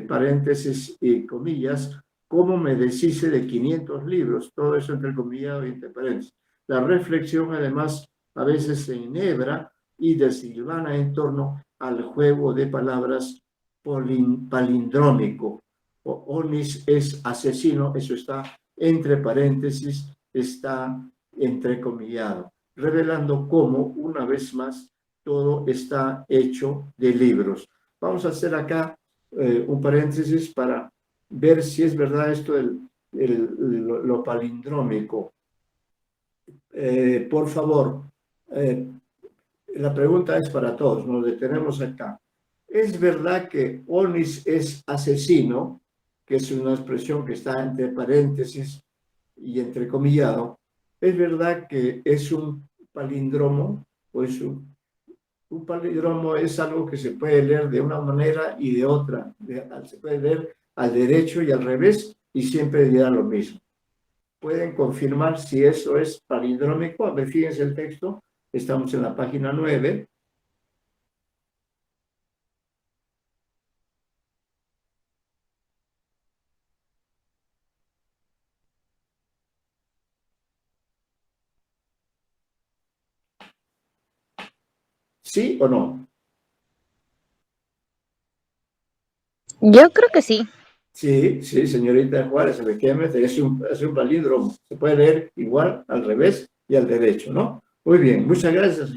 paréntesis y comillas, cómo me deshice de 500 libros, todo eso entrecomillado y entre paréntesis. La reflexión, además, a veces se enhebra y desilvana en torno al juego de palabras palindrómico. Onis es asesino, eso está entre paréntesis, está entrecomillado, revelando cómo, una vez más, todo está hecho de libros. Vamos a hacer acá un paréntesis para ver si es verdad esto lo palindrómico. Por favor, la pregunta es para todos, nos detenemos acá. ¿Es verdad que Onis es asesino, que es una expresión que está entre paréntesis y entrecomillado? ¿Es verdad que es un palíndromo? ¿O es un palíndromo es algo que se puede leer de una manera y de otra? Se puede leer al derecho y al revés y siempre dirá lo mismo. ¿Pueden confirmar si eso es palindrómico? A ver, fíjense el texto. Estamos en la página 9. ¿Sí o no? Yo creo que sí. Sí, sí, señorita Juárez, efectivamente es un palíndromo. Se puede leer igual al revés y al derecho, ¿no? Muy bien, muchas gracias,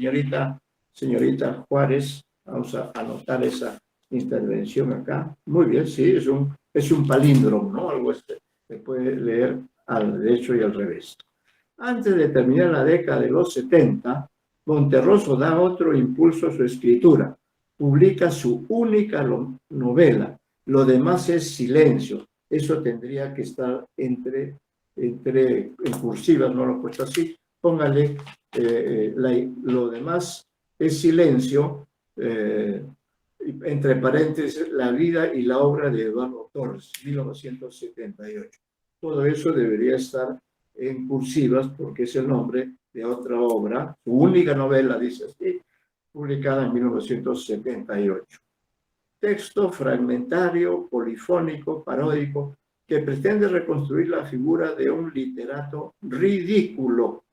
señorita Juárez. Vamos a anotar esa intervención acá. Muy bien, sí, es un palíndromo, ¿no? Algo se puede leer al derecho y al revés. Antes de terminar la década de los 70, Monterroso da otro impulso a su escritura. Publica su única novela. Lo demás es silencio. Eso tendría que estar en cursivas, no lo he puesto así. Póngale, lo demás es silencio, entre paréntesis, la vida y la obra de Eduardo Torres, 1978. Todo eso debería estar en cursivas porque es el nombre de otra obra, su única novela, dice así, publicada en 1978. Texto fragmentario, polifónico, paródico, que pretende reconstruir la figura de un literato ridículo.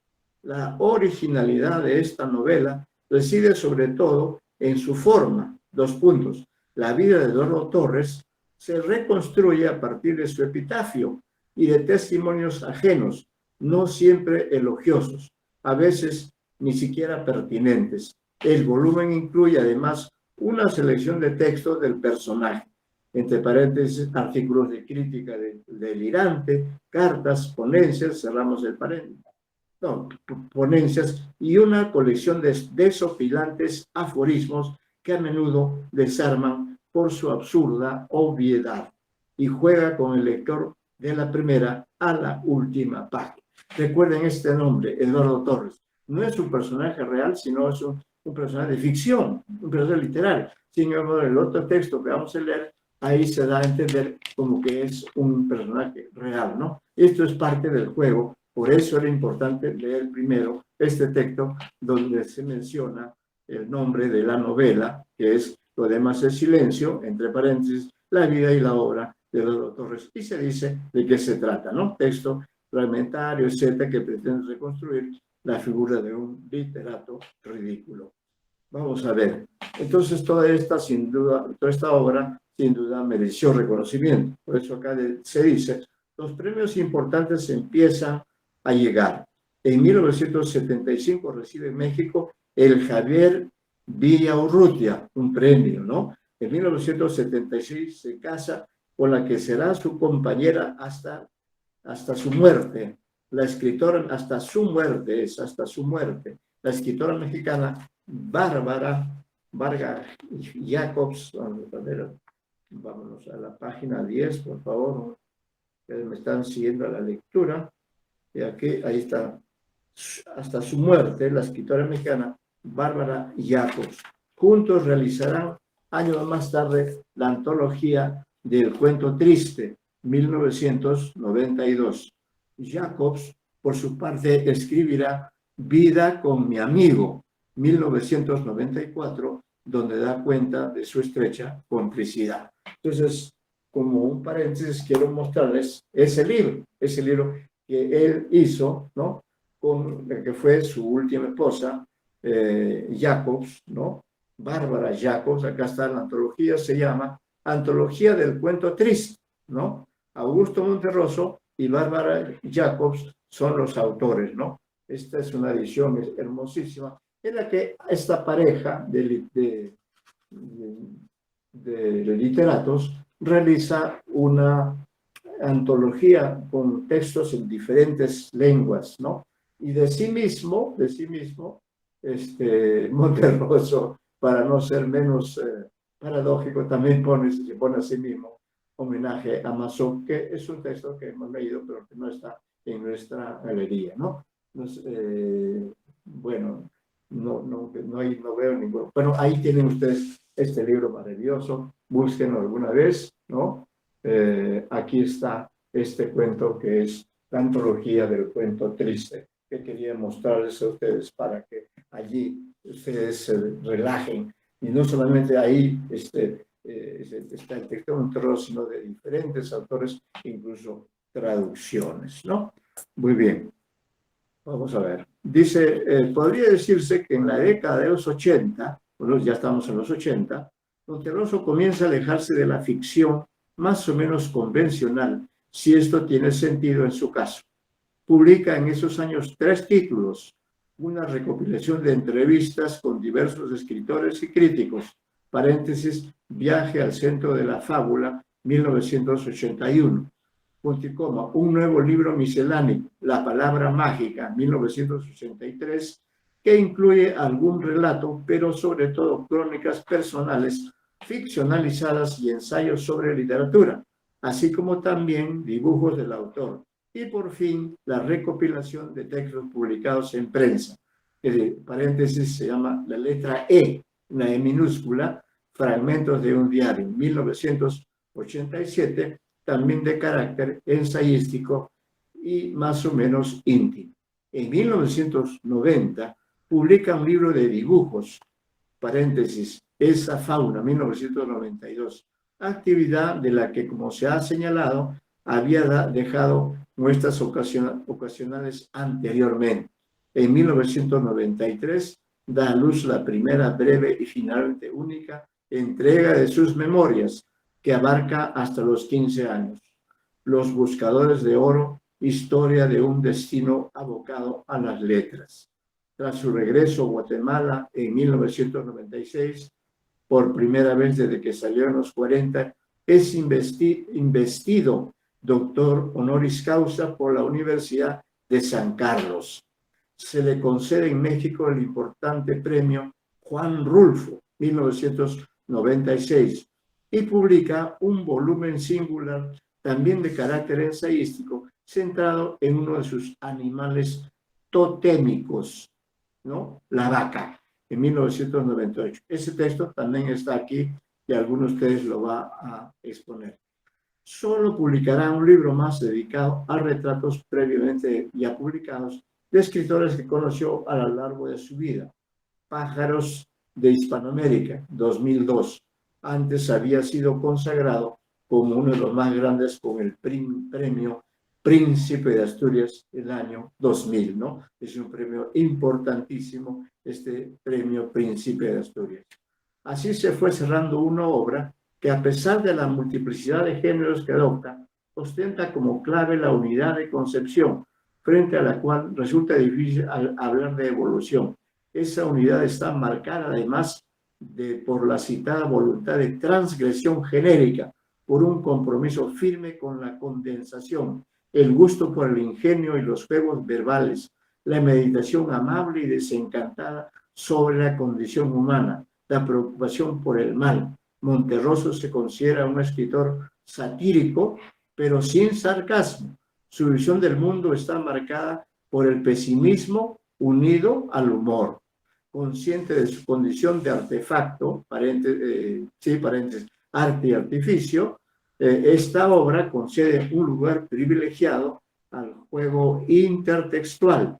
La originalidad de esta novela reside sobre todo en su forma. 2 puntos. La vida de Eduardo Torres se reconstruye a partir de su epitafio y de testimonios ajenos, no siempre elogiosos, a veces ni siquiera pertinentes. El volumen incluye además una selección de textos del personaje, entre paréntesis, artículos de crítica delirante, cartas, ponencias, cerramos el paréntesis, ponencias y una colección de desopilantes aforismos que a menudo desarman por su absurda obviedad y juega con el lector de la primera a la última página. Recuerden este nombre, Eduardo Torres. No es un personaje real, sino es un personaje de ficción, un personaje literario. Sin embargo, el otro texto que vamos a leer, ahí se da a entender como que es un personaje real, ¿no? Esto es parte del juego, por eso era importante leer primero este texto donde se menciona el nombre de la novela, que es Lo demás es silencio, entre paréntesis, la vida y la obra de Eduardo Torres. Y se dice de qué se trata, ¿no? Texto fragmentario, etcétera, que pretende reconstruir la figura de un literato ridículo. Vamos a ver. Entonces, toda esta obra, sin duda, mereció reconocimiento. Por eso acá se dice, los premios importantes empiezan a llegar. En 1975 recibe en México el Javier Villaurrutia, un premio, ¿no? En 1976 se casa con la que será su compañera hasta su muerte, la escritora, hasta su muerte, la escritora mexicana Bárbara Vargas Jacobs. Vámonos a la página 10, por favor. Ustedes me están siguiendo a la lectura. Y aquí, ahí está, hasta su muerte, la escritora mexicana Bárbara Jacobs. Juntos realizarán años más tarde la antología del cuento triste, 1992. Jacobs, por su parte, escribirá Vida con mi amigo, 1994, donde da cuenta de su estrecha complicidad. Entonces, como un paréntesis, quiero mostrarles ese libro que él hizo, ¿no? Con la que fue su última esposa, Jacobs, ¿no? Bárbara Jacobs. Acá está la antología, se llama Antología del Cuento Triste, ¿no? Augusto Monterroso y Bárbara Jacobs son los autores, ¿no? Esta es una edición hermosísima en la que esta pareja de literatos realiza una antología con textos en diferentes lenguas, ¿no? Y de sí mismo, Monterroso, para no ser menos paradójico, también se pone a sí mismo homenaje a Masó, que es un texto que hemos leído, pero que no está en nuestra galería, ¿no? Bueno, no veo ninguno. Bueno, ahí tienen ustedes este libro maravilloso, búsquenlo alguna vez, ¿no? Aquí está este cuento que es la antología del cuento triste, que quería mostrarles a ustedes para que allí ustedes se relajen. Y no solamente ahí está el texto de Monterroso, sino de diferentes autores, incluso traducciones, ¿no? Muy bien. Vamos a ver. Dice, podría decirse que en la década de los 80, bueno, ya estamos en los 80, Monterroso comienza a alejarse de la ficción más o menos convencional, si esto tiene sentido en su caso. Publica en esos años 3 títulos, una recopilación de entrevistas con diversos escritores y críticos, paréntesis, Viaje al centro de la fábula, 1981, punto y coma, un nuevo libro misceláneo, La palabra mágica, 1983, que incluye algún relato, pero sobre todo crónicas personales, ficcionalizadas y ensayos sobre literatura, así como también dibujos del autor. Y por fin, la recopilación de textos publicados en prensa. Paréntesis, se llama la letra E, una E minúscula, fragmentos de un diario, 1987, también de carácter ensayístico y más o menos íntimo. En 1990, publica un libro de dibujos, paréntesis, Esa fauna, 1992, actividad de la que, como se ha señalado, había dejado muestras ocasionales anteriormente. En 1993 da a luz la primera breve y finalmente única entrega de sus memorias, que abarca hasta los 15 años. Los buscadores de oro, historia de un destino abocado a las letras. Tras su regreso a Guatemala en 1996, por primera vez desde que salió en los 40, es investido doctor honoris causa por la Universidad de San Carlos. Se le concede en México el importante premio Juan Rulfo, 1996, y publica un volumen singular, también de carácter ensayístico, centrado en uno de sus animales totémicos, ¿no? La vaca, en 1998. Ese texto también está aquí y alguno de ustedes lo va a exponer. Solo publicará un libro más dedicado a retratos previamente ya publicados de escritores que conoció a lo largo de su vida. Pájaros de Hispanoamérica, 2002. Antes había sido consagrado como uno de los más grandes con el premio Príncipe de Asturias el año 2000, ¿no? Es un premio importantísimo, este premio Príncipe de Asturias. Así se fue cerrando una obra que, a pesar de la multiplicidad de géneros que adopta, ostenta como clave la unidad de concepción, frente a la cual resulta difícil hablar de evolución. Esa unidad está marcada además por la citada voluntad de transgresión genérica, por un compromiso firme con la condensación, el gusto por el ingenio y los juegos verbales, la meditación amable y desencantada sobre la condición humana, la preocupación por el mal. Monterroso se considera un escritor satírico, pero sin sarcasmo. Su visión del mundo está marcada por el pesimismo unido al humor. Consciente de su condición de artefacto, paréntesis, arte y artificio, esta obra concede un lugar privilegiado al juego intertextual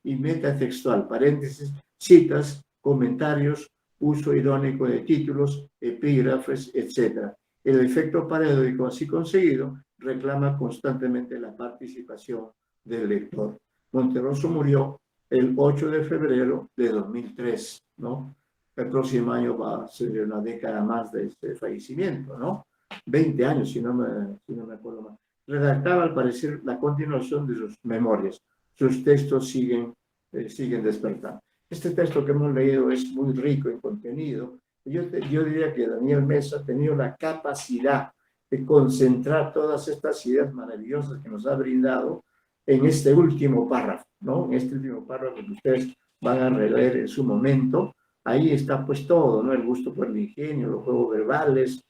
y metatextual, paréntesis, citas, comentarios, uso irónico de títulos, epígrafes, etc. El efecto paradójico así conseguido reclama constantemente la participación del lector. Monterroso murió el 8 de febrero de 2003, ¿no? El próximo año va a ser una década más de este fallecimiento, ¿no? 20 años, si no me acuerdo mal. Redactaba, al parecer, la continuación de sus memorias. Sus textos siguen despertando. Este texto que hemos leído es muy rico en contenido. Yo diría que Daniel Mesa ha tenido la capacidad de concentrar todas estas ideas maravillosas que nos ha brindado en este último párrafo, ¿no? En este último párrafo que ustedes van a releer en su momento. Ahí está pues todo, ¿no? El gusto por el ingenio, los juegos verbales,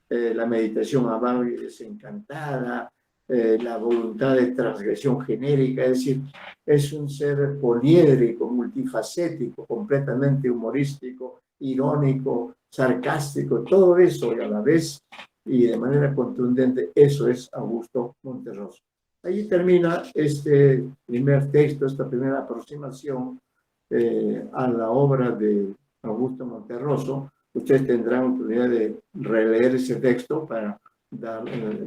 la meditación amable y desencantada, la voluntad de transgresión genérica, es decir, es un ser poliédrico, multifacético, completamente humorístico, irónico, sarcástico, todo eso y a la vez y de manera contundente, eso es Augusto Monterroso. Allí termina este primer texto, esta primera aproximación a la obra de Augusto Monterroso. Ustedes tendrán oportunidad de releer ese texto para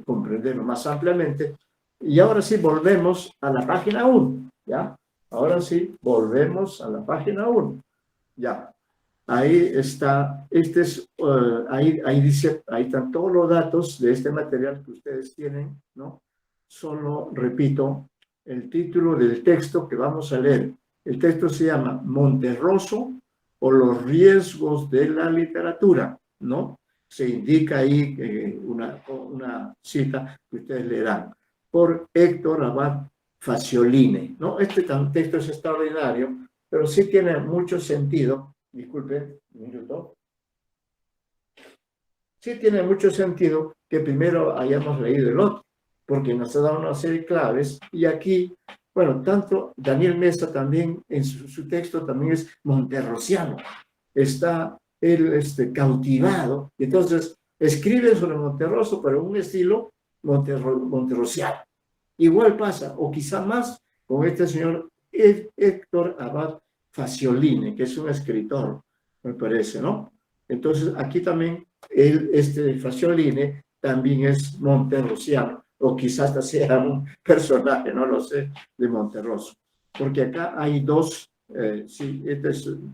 comprenderlo más ampliamente. Y ahora sí volvemos a la página 1, ¿ya? Ahora sí volvemos a la página 1, ya. Ahí está, ahí dice, ahí están todos los datos de este material que ustedes tienen, ¿no? Solo repito el título del texto que vamos a leer. El texto se llama Monterroso o los riesgos de la literatura, ¿no? Se indica ahí una cita que ustedes leerán, por Héctor Abad Facioline, ¿no? Este texto es extraordinario, pero sí tiene mucho sentido. Disculpe, un minuto. Sí tiene mucho sentido que primero hayamos leído el otro, porque nos ha dado una serie de claves, y aquí, bueno, tanto Daniel Mesa también, en su texto también es monterrosiano, está él cautivado, y entonces escribe sobre Monterroso, pero en un estilo monterrosiano. Igual pasa, o quizá más, con este señor Héctor Abad Facioline, que es un escritor, me parece, ¿no? Entonces, aquí también, Facioline también es monterrosiano, o quizás hasta sea un personaje, no lo sé, de Monterroso. Porque acá hay dos,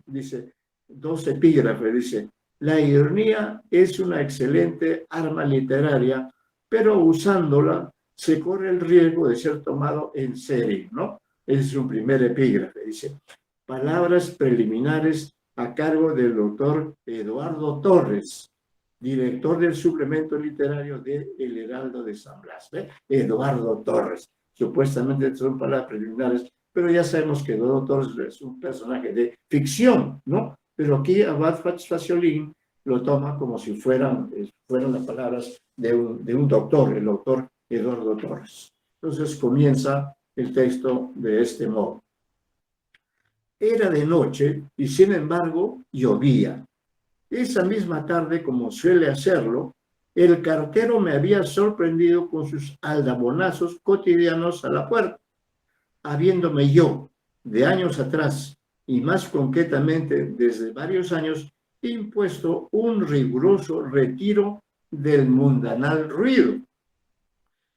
dice, dos epígrafes, dice, la ironía es una excelente arma literaria, pero usándola se corre el riesgo de ser tomado en serio, ¿no? Ese es un primer epígrafe, dice, palabras preliminares a cargo del doctor Eduardo Torres, director del suplemento literario de El Heraldo de San Blas. Eduardo Torres, supuestamente son palabras preliminares, pero ya sabemos que Eduardo Torres es un personaje de ficción, ¿no? Pero aquí Abad Facioline lo toma como si fueran las palabras de un doctor, el doctor Eduardo Torres. Entonces comienza el texto de este modo. Era de noche y sin embargo llovía. Esa misma tarde, como suele hacerlo, el cartero me había sorprendido con sus aldabonazos cotidianos a la puerta, habiéndome yo, de años atrás, y más concretamente desde varios años, impuesto un riguroso retiro del mundanal ruido.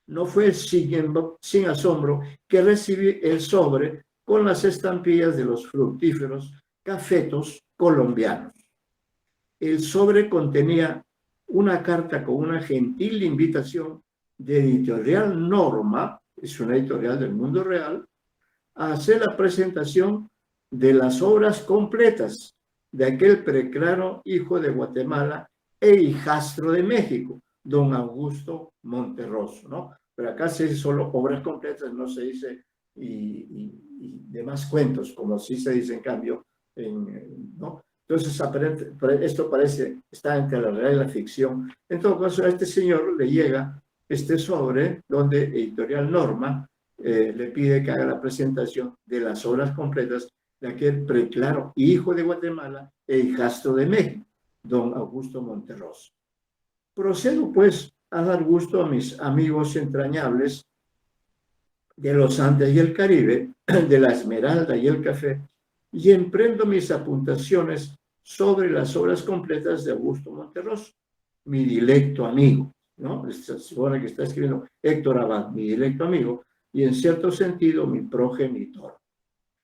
No fue sin asombro que recibí el sobre con las estampillas de los fructíferos cafetos colombianos. El sobre contenía una carta con una gentil invitación de Editorial Norma, es una editorial del mundo real, a hacer la presentación de las obras completas de aquel preclaro hijo de Guatemala e hijastro de México, don Augusto Monterroso, ¿no? Pero acá se dice solo obras completas, no se dice y demás cuentos, como sí se dice en cambio, ¿no? Entonces, esto está entre la realidad y la ficción. En todo caso, a este señor le llega este sobre donde Editorial Norma le pide que haga la presentación de las obras completas de aquel preclaro hijo de Guatemala e hijastro de México, don Augusto Monterroso. Procedo, pues, a dar gusto a mis amigos entrañables de los Andes y el Caribe, de la Esmeralda y el Café, y emprendo mis apuntaciones sobre las obras completas de Augusto Monterroso, mi dilecto amigo, ¿no? Se supone que está escribiendo Héctor Abad, mi dilecto amigo, y en cierto sentido mi progenitor.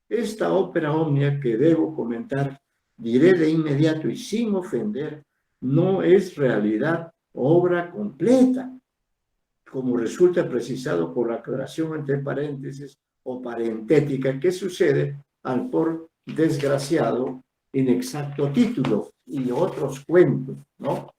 Esta ópera omnia que debo comentar, diré de inmediato y sin ofender, no es realidad obra completa, como resulta precisado por la aclaración entre paréntesis o parentética que sucede al por desgraciado inexacto título y otros cuentos, ¿no?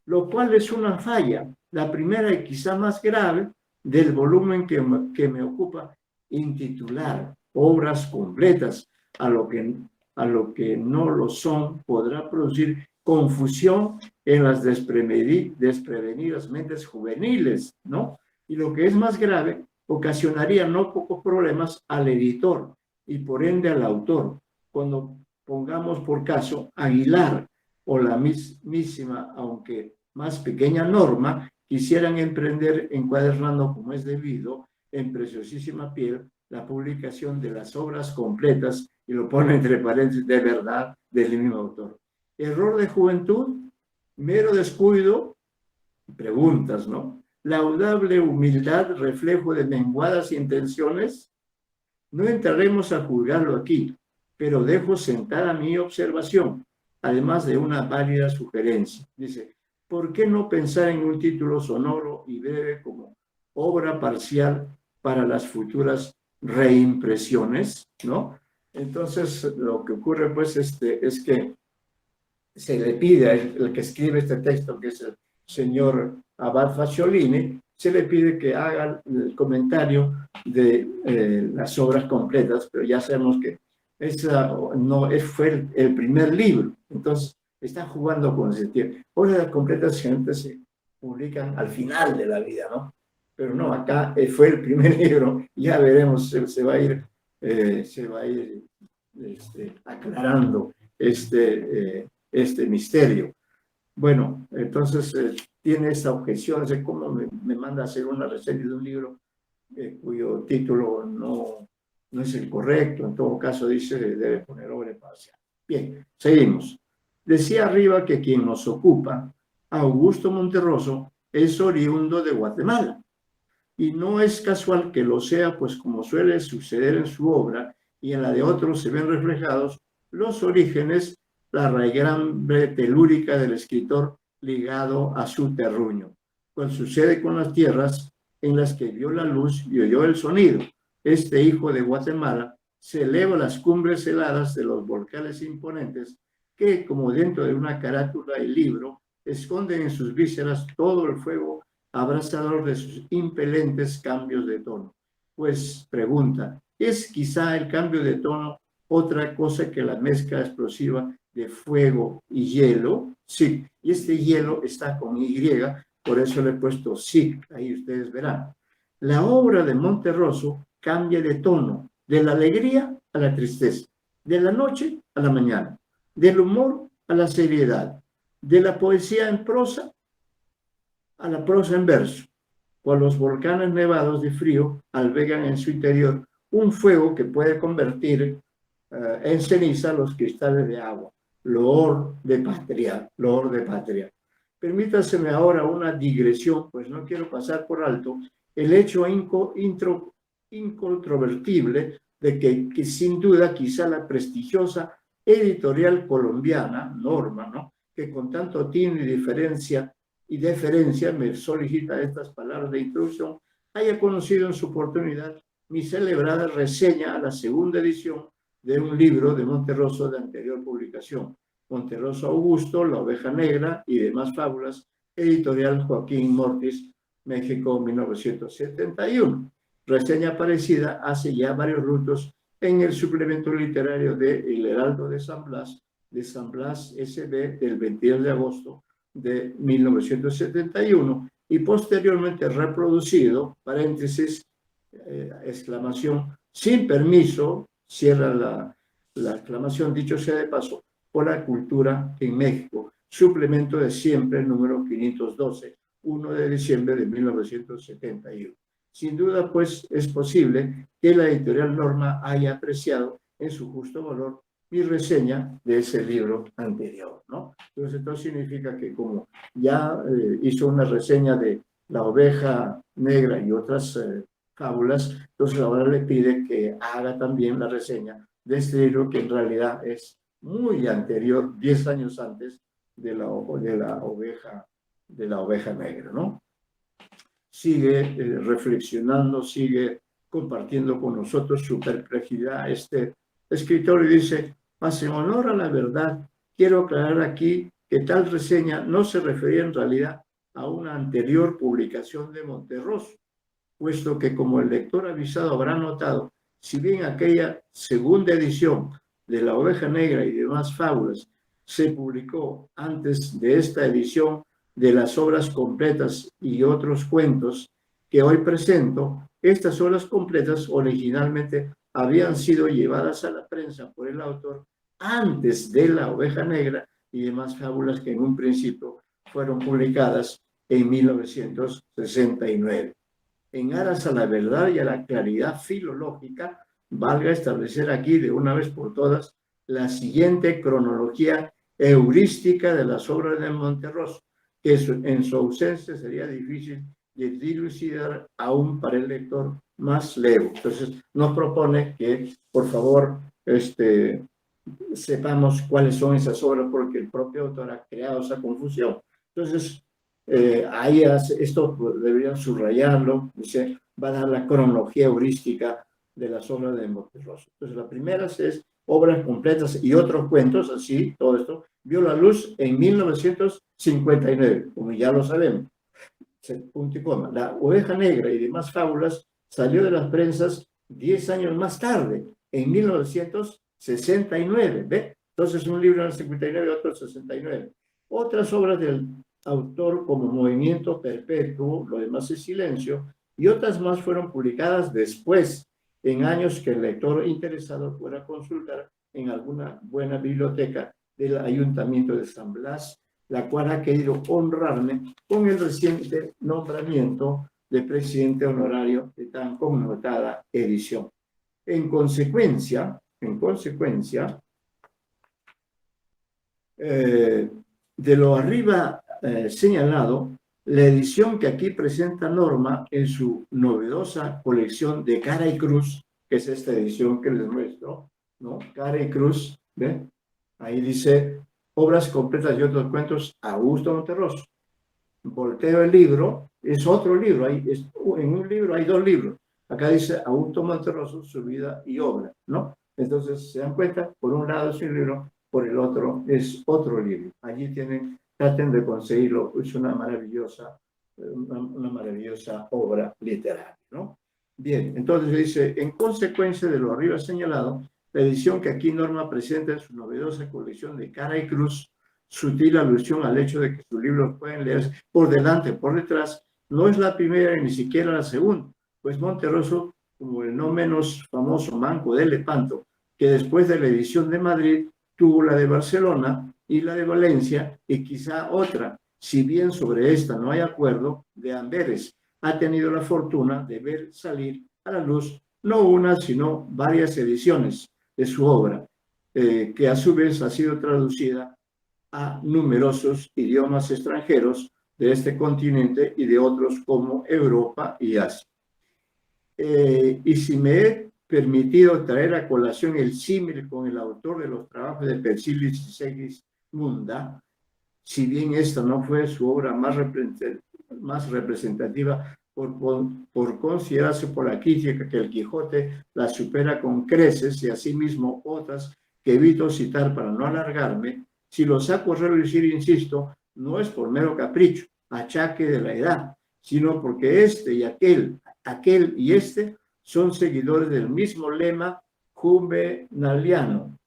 Lo cual es una falla, la primera y quizá más grave del volumen que me ocupa intitular obras completas, a lo que no lo son podrá producir confusión en las desprevenidas mentes juveniles, ¿no? Y lo que es más grave, ocasionaría no pocos problemas al editor y por ende al autor, cuando pongamos por caso Aguilar o la mismísima, aunque más pequeña Norma, quisieran emprender encuadernando como es debido, en preciosísima piel, la publicación de las obras completas, y lo pone entre paréntesis, de verdad, del mismo autor. Error de juventud, mero descuido, preguntas, ¿no? Laudable humildad, reflejo de menguadas intenciones. No entraremos a juzgarlo aquí, pero dejo sentada mi observación, además de una válida sugerencia. Dice, ¿por qué no pensar en un título sonoro y breve como obra parcial para las futuras reimpresiones, ¿no? Entonces, lo que ocurre, pues, es que se le pide al que escribe este texto, que es el señor Abad Facioline, se le pide que haga el comentario de las obras completas, pero ya sabemos que esa fue el primer libro, entonces están jugando con ese tiempo. Obras completas generalmente se publican al final de la vida, ¿no? Pero no, acá fue el primer libro, ya veremos, se va a ir aclarando este misterio. Bueno, entonces tiene esta objeción de cómo me manda a hacer una reseña de un libro cuyo título no es el correcto. En todo caso dice que debe poner obra parcial. Bien, seguimos. Decía arriba que quien nos ocupa, Augusto Monterroso, es oriundo de Guatemala. Y no es casual que lo sea, pues como suele suceder en su obra y en la de otros se ven reflejados los orígenes, la raigambre telúrica del escritor ligado a su terruño, pues sucede con las tierras en las que vio la luz y oyó el sonido. Este hijo de Guatemala se eleva a las cumbres heladas de los volcanes imponentes que, como dentro de una carátula y libro, esconden en sus vísceras todo el fuego abrasador de sus impelentes cambios de tono. Pues pregunta, ¿es quizá el cambio de tono otra cosa que la mezcla explosiva de fuego y hielo? Sí, y este hielo está con Y, por eso le he puesto sí, ahí ustedes verán. La obra de Monterroso cambia de tono, de la alegría a la tristeza, de la noche a la mañana, del humor a la seriedad, de la poesía en prosa a la prosa en verso, cuando los volcanes nevados de frío albergan en su interior un fuego que puede convertir en ceniza los cristales de agua. Loor de patria, loor de patria. Permítaseme ahora una digresión, pues no quiero pasar por alto el hecho incontrovertible de que sin duda quizá la prestigiosa editorial colombiana, Norma, ¿no?, que con tanto tino y deferencia me solicita estas palabras de introducción, haya conocido en su oportunidad mi celebrada reseña a la segunda edición de un libro de Monterroso de anterior publicación, Monterroso Augusto, La Oveja Negra y demás fábulas, editorial Joaquín Mortis, México, 1971. Reseña parecida hace ya varios rutos en el suplemento literario de El Heraldo de San Blas SB, del 22 de agosto de 1971, y posteriormente reproducido, paréntesis, exclamación, sin permiso, cierra la exclamación, dicho sea de paso, por la cultura en México, suplemento de siempre, número 512, 1 de diciembre de 1971. Sin duda, pues, es posible que la editorial Norma haya apreciado en su justo valor mi reseña de ese libro anterior, ¿no? Entonces, esto significa que como ya hizo una reseña de La Oveja Negra y otras fábulas, entonces ahora le pide que haga también la reseña de este libro que en realidad es muy anterior, 10 años antes de la oveja negra, ¿no? Sigue reflexionando, sigue compartiendo con nosotros su perplejidad este escritor y dice: mas en honor a la verdad, quiero aclarar aquí que tal reseña no se refería en realidad a una anterior publicación de Monterroso, puesto que, como el lector avisado habrá notado, si bien aquella segunda edición de La Oveja Negra y demás fábulas se publicó antes de esta edición de las obras completas y otros cuentos que hoy presento, estas obras completas originalmente habían sido llevadas a la prensa por el autor antes de La Oveja Negra y demás fábulas que en un principio fueron publicadas en 1969. En aras a la verdad y a la claridad filológica, valga establecer aquí de una vez por todas la siguiente cronología heurística de las obras de Monterroso, que en su ausencia sería difícil de dilucidar aún para el lector más lego. Entonces, nos propone que, por favor, sepamos cuáles son esas obras, porque el propio autor ha creado esa confusión. Entonces, ahí esto deberían subrayarlo, dice, va a dar la cronología heurística de las obras de Monterroso. Entonces, la primera es obras completas y otros cuentos, así, todo esto, vio la luz en 1959, como ya lo sabemos. punto y coma. La Oveja Negra y demás fábulas salió de las prensas 10 años más tarde, en 1969, ¿ve? Entonces un libro en el 59 y otro en el 69. Otras obras del autor como Movimiento Perpetuo, lo demás es silencio, y otras más fueron publicadas después, en años que el lector interesado pueda consultar en alguna buena biblioteca del Ayuntamiento de San Blas, la cual ha querido honrarme con el reciente nombramiento de presidente honorario de tan connotada edición. En consecuencia, de lo arriba señalado, la edición que aquí presenta Norma en su novedosa colección de Cara y Cruz, que es esta edición que les muestro, ¿no? Cara y Cruz, ¿ven? Ahí dice obras completas y otros cuentos, Augusto Monterroso. Volteo el libro, es otro libro, en un libro hay dos libros. Acá dice Augusto Monterroso, su vida y obra, ¿no? Entonces, se dan cuenta, por un lado es un libro, por el otro es otro libro. Allí traten de conseguirlo, es una maravillosa obra literaria, ¿no? Bien, entonces dice, en consecuencia de lo arriba señalado, la edición que aquí Norma presenta en su novedosa colección de Cara y Cruz, sutil alusión al hecho de que sus libros pueden leerse por delante, por detrás, no es la primera ni siquiera la segunda, pues Monterroso, como el no menos famoso Manco de Lepanto, que después de la edición de Madrid tuvo la de Barcelona y la de Valencia, y quizá otra, si bien sobre esta no hay acuerdo, de Amberes, ha tenido la fortuna de ver salir a la luz no una, sino varias ediciones de su obra, que a su vez ha sido traducida a numerosos idiomas extranjeros de este continente y de otros como Europa y Asia. Y si me he permitido traer a colación el símil con el autor de los trabajos de Persilis y Segismunda, si bien esta no fue su obra más representativa por considerarse por la crítica que el Quijote la supera con creces y asimismo otras que evito citar para no alargarme, si lo saco a relucir, insisto, no es por mero capricho, achaque de la edad, sino porque este y aquel y este son seguidores del mismo lema juvenaliano,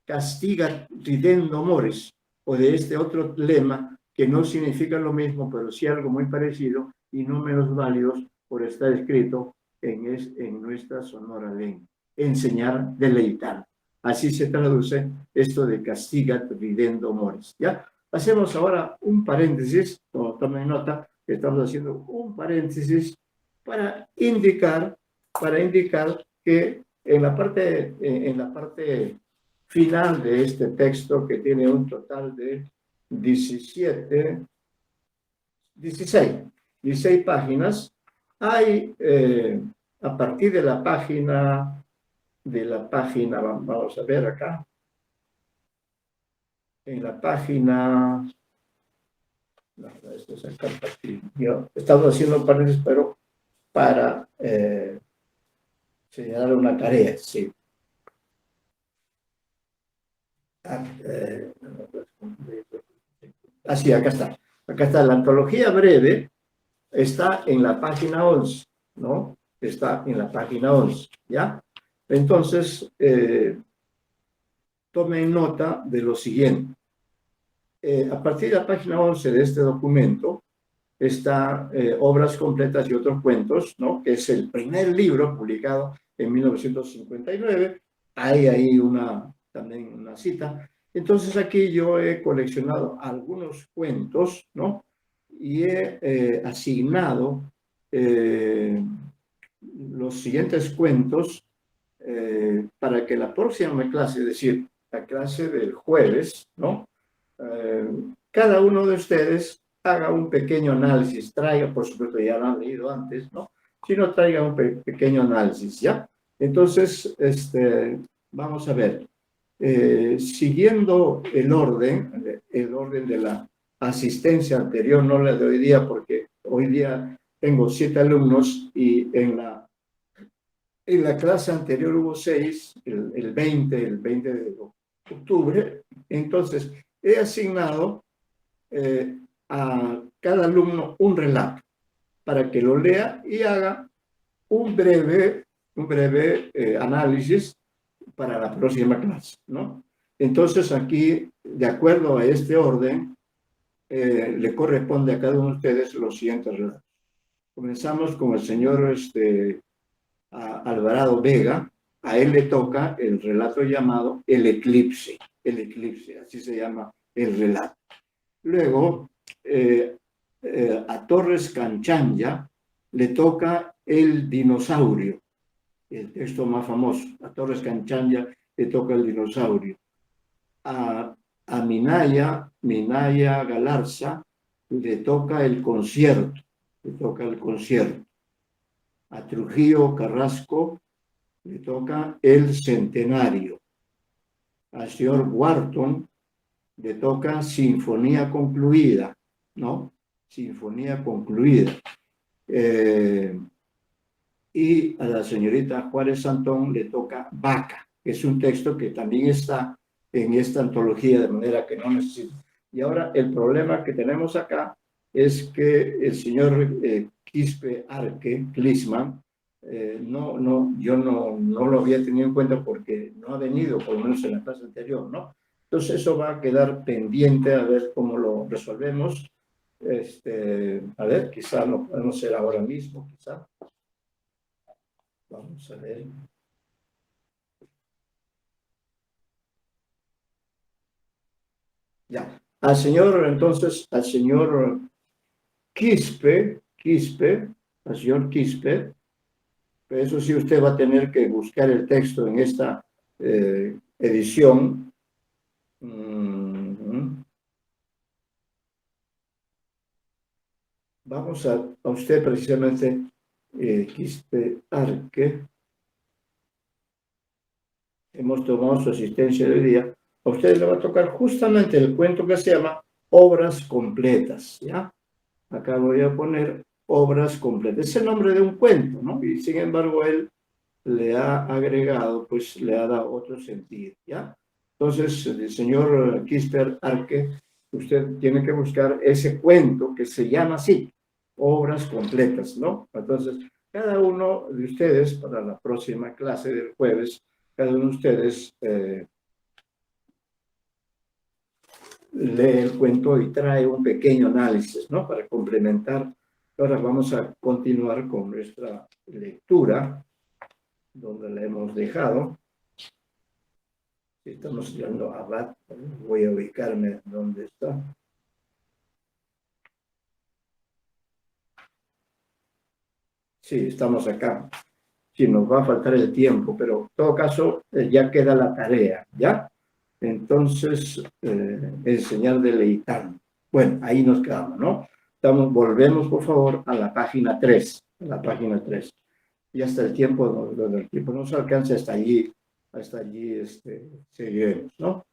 castiga ridendo mores, o de este otro lema que no significa lo mismo, pero sí algo muy parecido y no menos válidos por estar escrito en nuestra sonora lengua. Enseñar, deleitar. Así se traduce esto de castiga ridendo mores. ¿Ya? Hacemos ahora un paréntesis, tomen nota, que estamos haciendo un paréntesis para indicar que en la parte final de este texto, que tiene un total de 16 páginas, hay a partir de la página, vamos a ver acá, en la página, no, esto es acá, yo estamos haciendo un paréntesis, pero para señalar una tarea, sí. Así, acá está. Acá está la antología breve, está en la página 11, ¿no? Está en la página 11, ¿ya? Entonces, tomen nota de lo siguiente. A partir de la página 11 de este documento, está Obras completas y otros cuentos, ¿no? Que es el primer libro publicado en 1959. Hay ahí también una cita. Entonces aquí yo he coleccionado algunos cuentos, ¿no? Y he asignado los siguientes cuentos para que la próxima clase, es decir, la clase del jueves, ¿no? Cada uno de ustedes haga un pequeño análisis, traiga, por supuesto, ya lo han leído antes, ¿no? Si no, traiga un pequeño análisis, ¿ya? Entonces, vamos a ver. Siguiendo el orden de la asistencia anterior, no le doy día porque hoy día tengo 7 alumnos y en la clase anterior hubo 6, el 20 de octubre. Entonces, he asignado a cada alumno un relato, para que lo lea y haga un breve análisis para la próxima clase, ¿no? Entonces aquí, de acuerdo a este orden, le corresponde a cada uno de ustedes los siguientes relatos. Comenzamos con el señor Alvarado Vega. A él le toca el relato llamado El Eclipse, así se llama el relato. Luego, a Torres Canchanya le toca El Dinosaurio, el texto más famoso. A Torres Canchanya le toca El Dinosaurio. A Minaya Galarza le toca El Concierto, A Trujillo Carrasco le toca El Centenario. Al señor Wharton le toca Sinfonía Concluida, ¿no? Sinfonía Concluida. Y a la señorita Juárez Santón le toca Vaca, que es un texto que también está en esta antología, de manera que no necesito. Y ahora el problema que tenemos acá es que el señor Quispe Arque, Clisman, yo no lo había tenido en cuenta porque no ha venido, por lo menos en la clase anterior, ¿no? Entonces eso va a quedar pendiente a ver cómo lo resolvemos. A ver, quizá lo podemos hacer ahora mismo, quizá. Vamos a ver. Ya. Al señor Quispe, eso sí usted va a tener que buscar el texto en esta edición. Vamos a usted precisamente, Quispe Arque. Hemos tomado su asistencia de hoy día. A usted le va a tocar justamente el cuento que se llama Obras Completas, ¿ya? Acá voy a poner Obras Completas. Es el nombre de un cuento, ¿no? Y sin embargo él le ha agregado, pues le ha dado otro sentido, ¿ya? Entonces, el señor Quispe Arque, usted tiene que buscar ese cuento que se llama así, Obras Completas, ¿no? Entonces, cada uno de ustedes, para la próxima clase del jueves, cada uno de ustedes lee el cuento y trae un pequeño análisis, ¿no? Para complementar. Ahora vamos a continuar con nuestra lectura, donde la hemos dejado. Estamos llegando a Abad, voy a ubicarme donde está. Sí, estamos acá. Sí, nos va a faltar el tiempo, pero en todo caso ya queda la tarea, ¿ya? Entonces, enseñar deleitando. Bueno, ahí nos quedamos, ¿no? Volvemos, por favor, a la página 3. Y hasta el tiempo no se alcanza hasta allí seguiremos, ¿no?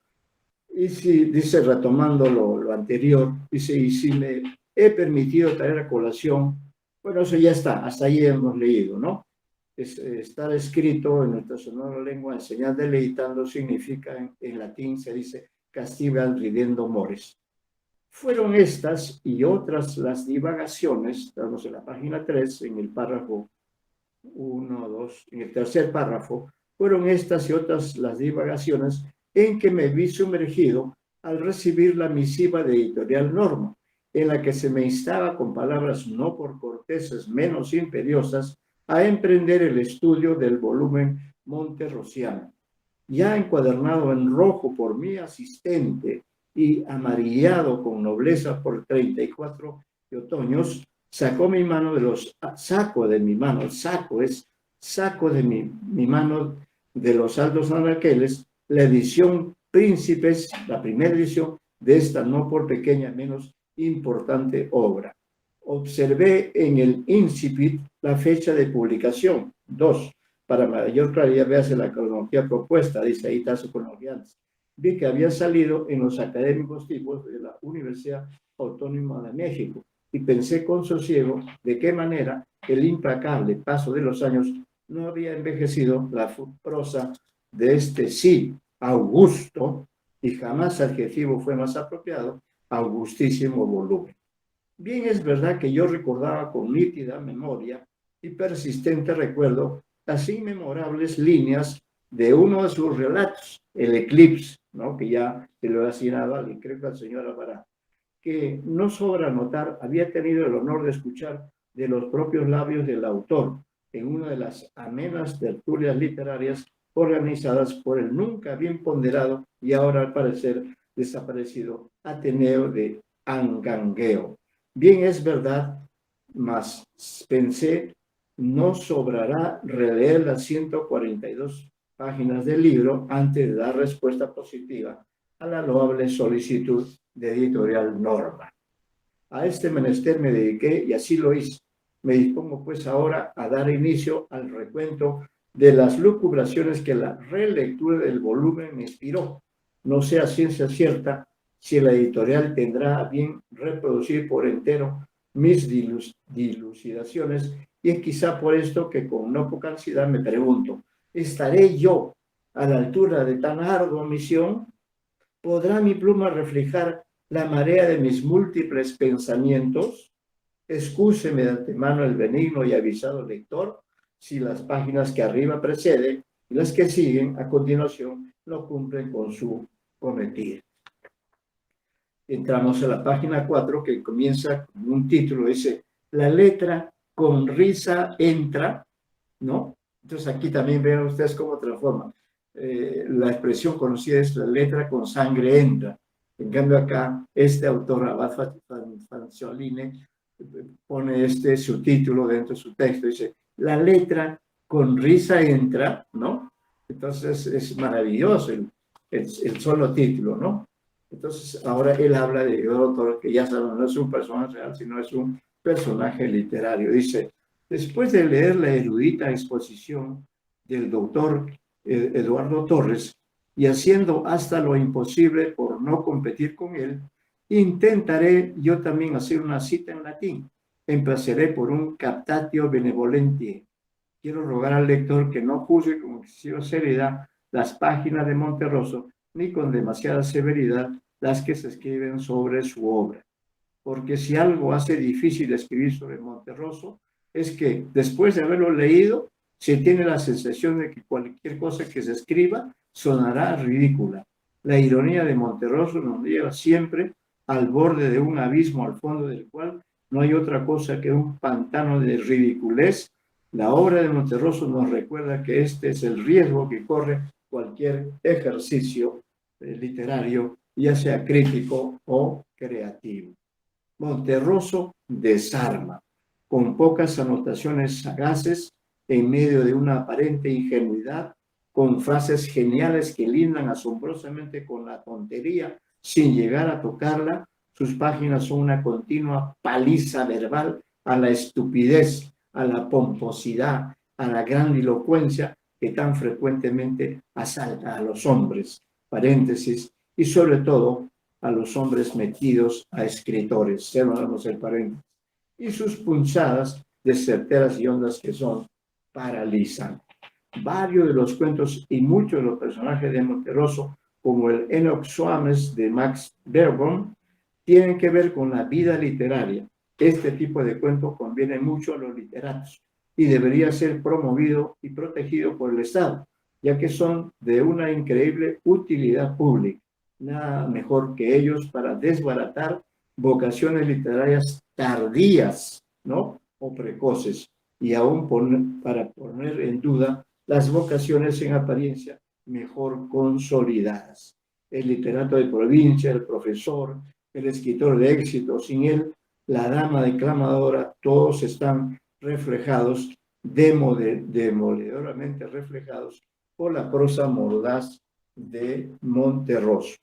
Y si, dice, retomando lo anterior, dice, y si me he permitido traer a colación, bueno, eso ya está, hasta ahí hemos leído, ¿no? Estar escrito en nuestra sonora lengua, enseñar deleitando, significa, en latín se dice, castigal ridendo mores. Fueron estas y otras las divagaciones, estamos en la página 3, en el párrafo 1, 2, en el tercer párrafo, fueron estas y otras las divagaciones en que me vi sumergido al recibir la misiva de Editorial Norma, en la que se me instaba con palabras no por corteses menos imperiosas a emprender el estudio del volumen Monterrosiano. Ya encuadernado en rojo por mi asistente y amarillado con nobleza por 34 de otoños, saco de mi mano de los altos anaqueles la edición Príncipes, la primera edición de esta no por pequeña menos importante obra. Observé en el incipit la fecha de publicación. 2. Para mayor claridad, véase la cronología propuesta, dice ahí está su cronología antes. Vi que había salido en los académicos tipos de la Universidad Autónoma de México y pensé con sosiego de qué manera el implacable paso de los años no había envejecido la prosa de este sí, Augusto, y jamás adjetivo fue más apropiado, augustísimo volumen. Bien es verdad que yo recordaba con nítida memoria y persistente recuerdo las inmemorables líneas de uno de sus relatos, El Eclipse, ¿no? Que ya se lo ha asignado a alguien, creo que al señor Alvará, que no sobra notar, había tenido el honor de escuchar de los propios labios del autor en una de las amenas tertulias literarias organizadas por el nunca bien ponderado y ahora al parecer desaparecido Ateneo de Angangueo. Bien es verdad, mas pensé, no sobrará releer las 142 páginas del libro antes de dar respuesta positiva a la loable solicitud de Editorial Norma. A este menester me dediqué y así lo hice. Me dispongo pues ahora a dar inicio al recuento de las lucubraciones que la relectura del volumen me inspiró. No sé a ciencia cierta si la editorial tendrá a bien reproducir por entero mis dilucidaciones, y es quizá por esto que con no poca ansiedad me pregunto, ¿estaré yo a la altura de tan ardua misión? ¿Podrá mi pluma reflejar la marea de mis múltiples pensamientos? Excúseme de antemano el benigno y avisado lector si las páginas que arriba preceden y las que siguen a continuación no cumplen con su cometido. Entramos a la página 4, que comienza con un título, dice, la letra con risa entra, ¿no? Entonces aquí también ven ustedes cómo transforma. La expresión conocida es la letra con sangre entra. En cambio acá, este autor, Abad Fanzolini, pone este subtítulo dentro de su texto, dice, la letra con risa entra, ¿no? Entonces es maravilloso el solo título, ¿no? Entonces ahora él habla de otro autor que ya saben, no es un personaje real, sino es un personaje literario. Dice, después de leer la erudita exposición del doctor Eduardo Torres, y haciendo hasta lo imposible por no competir con él, intentaré yo también hacer una cita en latín. Empezaré por un captatio benevolentiae. Quiero rogar al lector que no juzgue con excesiva seriedad las páginas de Monterroso, ni con demasiada severidad las que se escriben sobre su obra. Porque si algo hace difícil escribir sobre Monterroso, es que después de haberlo leído, se tiene la sensación de que cualquier cosa que se escriba sonará ridícula. La ironía de Monterroso nos lleva siempre al borde de un abismo al fondo del cual no hay otra cosa que un pantano de ridiculez. La obra de Monterroso nos recuerda que este es el riesgo que corre cualquier ejercicio literario, ya sea crítico o creativo. Monterroso desarma, con pocas anotaciones sagaces, en medio de una aparente ingenuidad, con frases geniales que lindan asombrosamente con la tontería, sin llegar a tocarla. Sus páginas son una continua paliza verbal a la estupidez, a la pomposidad, a la grandilocuencia que tan frecuentemente asalta a los hombres, paréntesis, y sobre todo a los hombres metidos a escritores, cerramos el paréntesis, y sus punzadas de certeras y hondas que son paralizan. Varios de los cuentos y muchos de los personajes de Monterroso, como el Enoch Soames de Max Beerbohm, tienen que ver con la vida literaria. Este tipo de cuento conviene mucho a los literatos y debería ser promovido y protegido por el Estado, ya que son de una increíble utilidad pública. Nada mejor que ellos para desbaratar vocaciones literarias tardías, ¿no? O precoces, y aún para poner en duda las vocaciones en apariencia mejor consolidadas. El literato de provincia, el profesor, el escritor de éxito, sin él, la dama declamadora, todos están reflejados, demoledoramente reflejados por la prosa mordaz de Monterroso.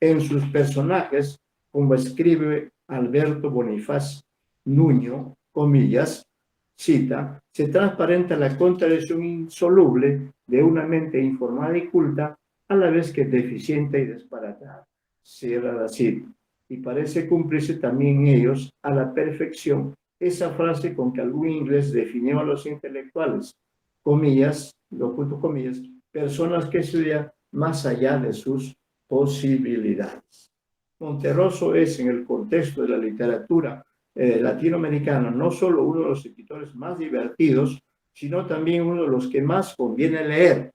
En sus personajes, como escribe Alberto Bonifaz Nuño, comillas, cita, se transparenta la contradicción insoluble de una mente informada y culta, a la vez que deficiente y disparatada. Cierra la cita. Y parece cumplirse también en ellos a la perfección esa frase con que algún inglés definió a los intelectuales, comillas, lo punto comillas, personas que estudian más allá de sus posibilidades. Monterroso es, en el contexto de la literatura latinoamericano, no solo uno de los escritores más divertidos, sino también uno de los que más conviene leer,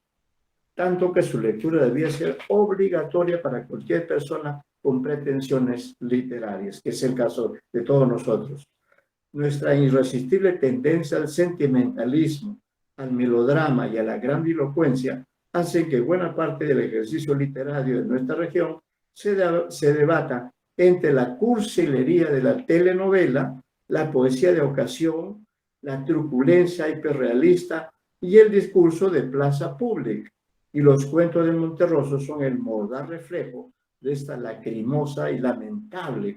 tanto que su lectura debía ser obligatoria para cualquier persona con pretensiones literarias, que es el caso de todos nosotros. Nuestra irresistible tendencia al sentimentalismo, al melodrama y a la grandilocuencia hacen que buena parte del ejercicio literario de nuestra región se debata entre la cursilería de la telenovela, la poesía de ocasión, la truculencia hiperrealista y el discurso de plaza pública. Y los cuentos de Monterroso son el mordaz reflejo de esta lacrimosa y lamentable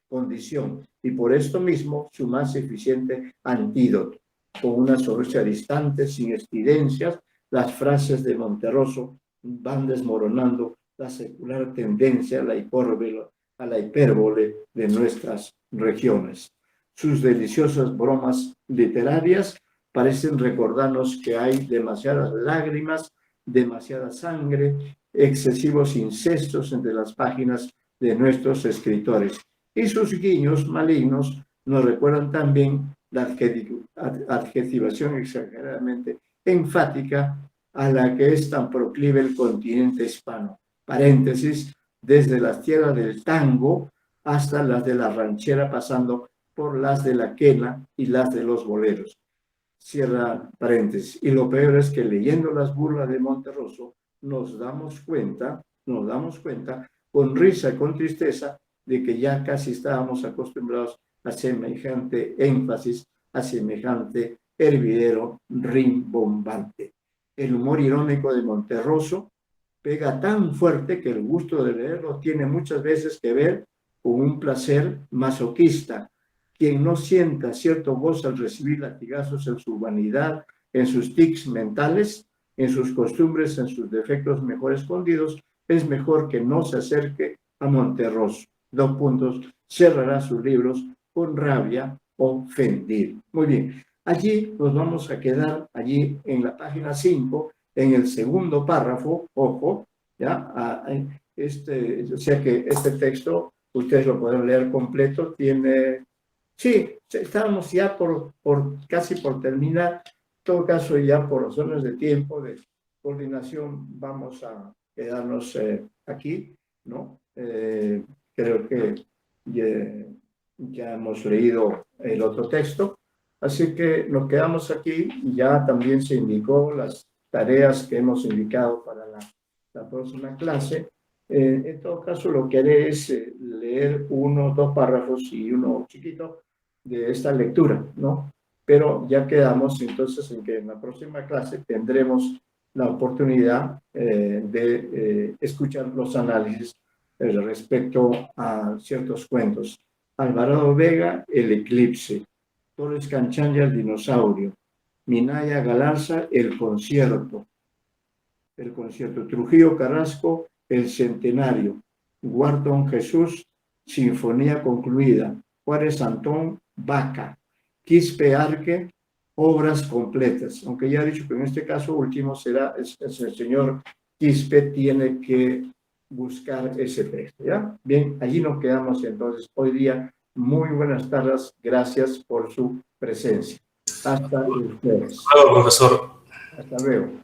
condición, y por esto mismo su más eficiente antídoto. Con una sonrisa distante, sin estridencias, las frases de Monterroso van desmoronando la secular tendencia a la hipérbole de nuestras regiones. Sus deliciosas bromas literarias parecen recordarnos que hay demasiadas lágrimas, demasiada sangre, excesivos incestos entre las páginas de nuestros escritores. Y sus guiños malignos nos recuerdan también la adjetivación exageradamente enfática a la que es tan proclive el continente hispano. Paréntesis, desde las tierras del tango hasta las de la ranchera, pasando por las de la quena y las de los boleros. Cierra paréntesis. Y lo peor es que leyendo las burlas de Monterroso nos damos cuenta con risa y con tristeza de que ya casi estábamos acostumbrados a semejante énfasis, a semejante hervidero rimbombante. El humor irónico de Monterroso pega tan fuerte que el gusto de leerlo tiene muchas veces que ver con un placer masoquista. Quien no sienta cierto gozo al recibir latigazos en su vanidad, en sus tics mentales, en sus costumbres, en sus defectos mejor escondidos, es mejor que no se acerque a Monterroso. 2 puntos, cerrará sus libros con rabia ofendido. Muy bien, allí nos vamos a quedar, allí en la página 5, en el segundo párrafo, ojo, ya, o sea que este texto, ustedes lo pueden leer completo, tiene... Sí, estábamos ya casi por terminar. En todo caso, ya por razones de tiempo, de coordinación, vamos a quedarnos aquí, ¿no? Creo que ya hemos leído el otro texto, así que nos quedamos aquí. Ya también se indicó las tareas que hemos indicado para la próxima clase. En todo caso, lo que haré es leer 1 o 2 párrafos y uno chiquito de esta lectura, ¿no? Pero ya quedamos entonces en que en la próxima clase tendremos la oportunidad de escuchar los análisis respecto a ciertos cuentos. Alvarado Vega, El eclipse. Torres Canchanya, El dinosaurio. Minaya Galarza, El concierto. Trujillo Carrasco, El centenario. Wharton Jesús, Sinfonía concluida. Juárez Antón, Vaca. Quispe Arque, Obras completas. Aunque ya he dicho que en este caso último será el señor Quispe tiene que buscar ese texto, ¿ya? Bien, allí nos quedamos entonces hoy día. Muy buenas tardes, gracias por su presencia. Hasta ustedes. Claro, profesor. Hasta luego.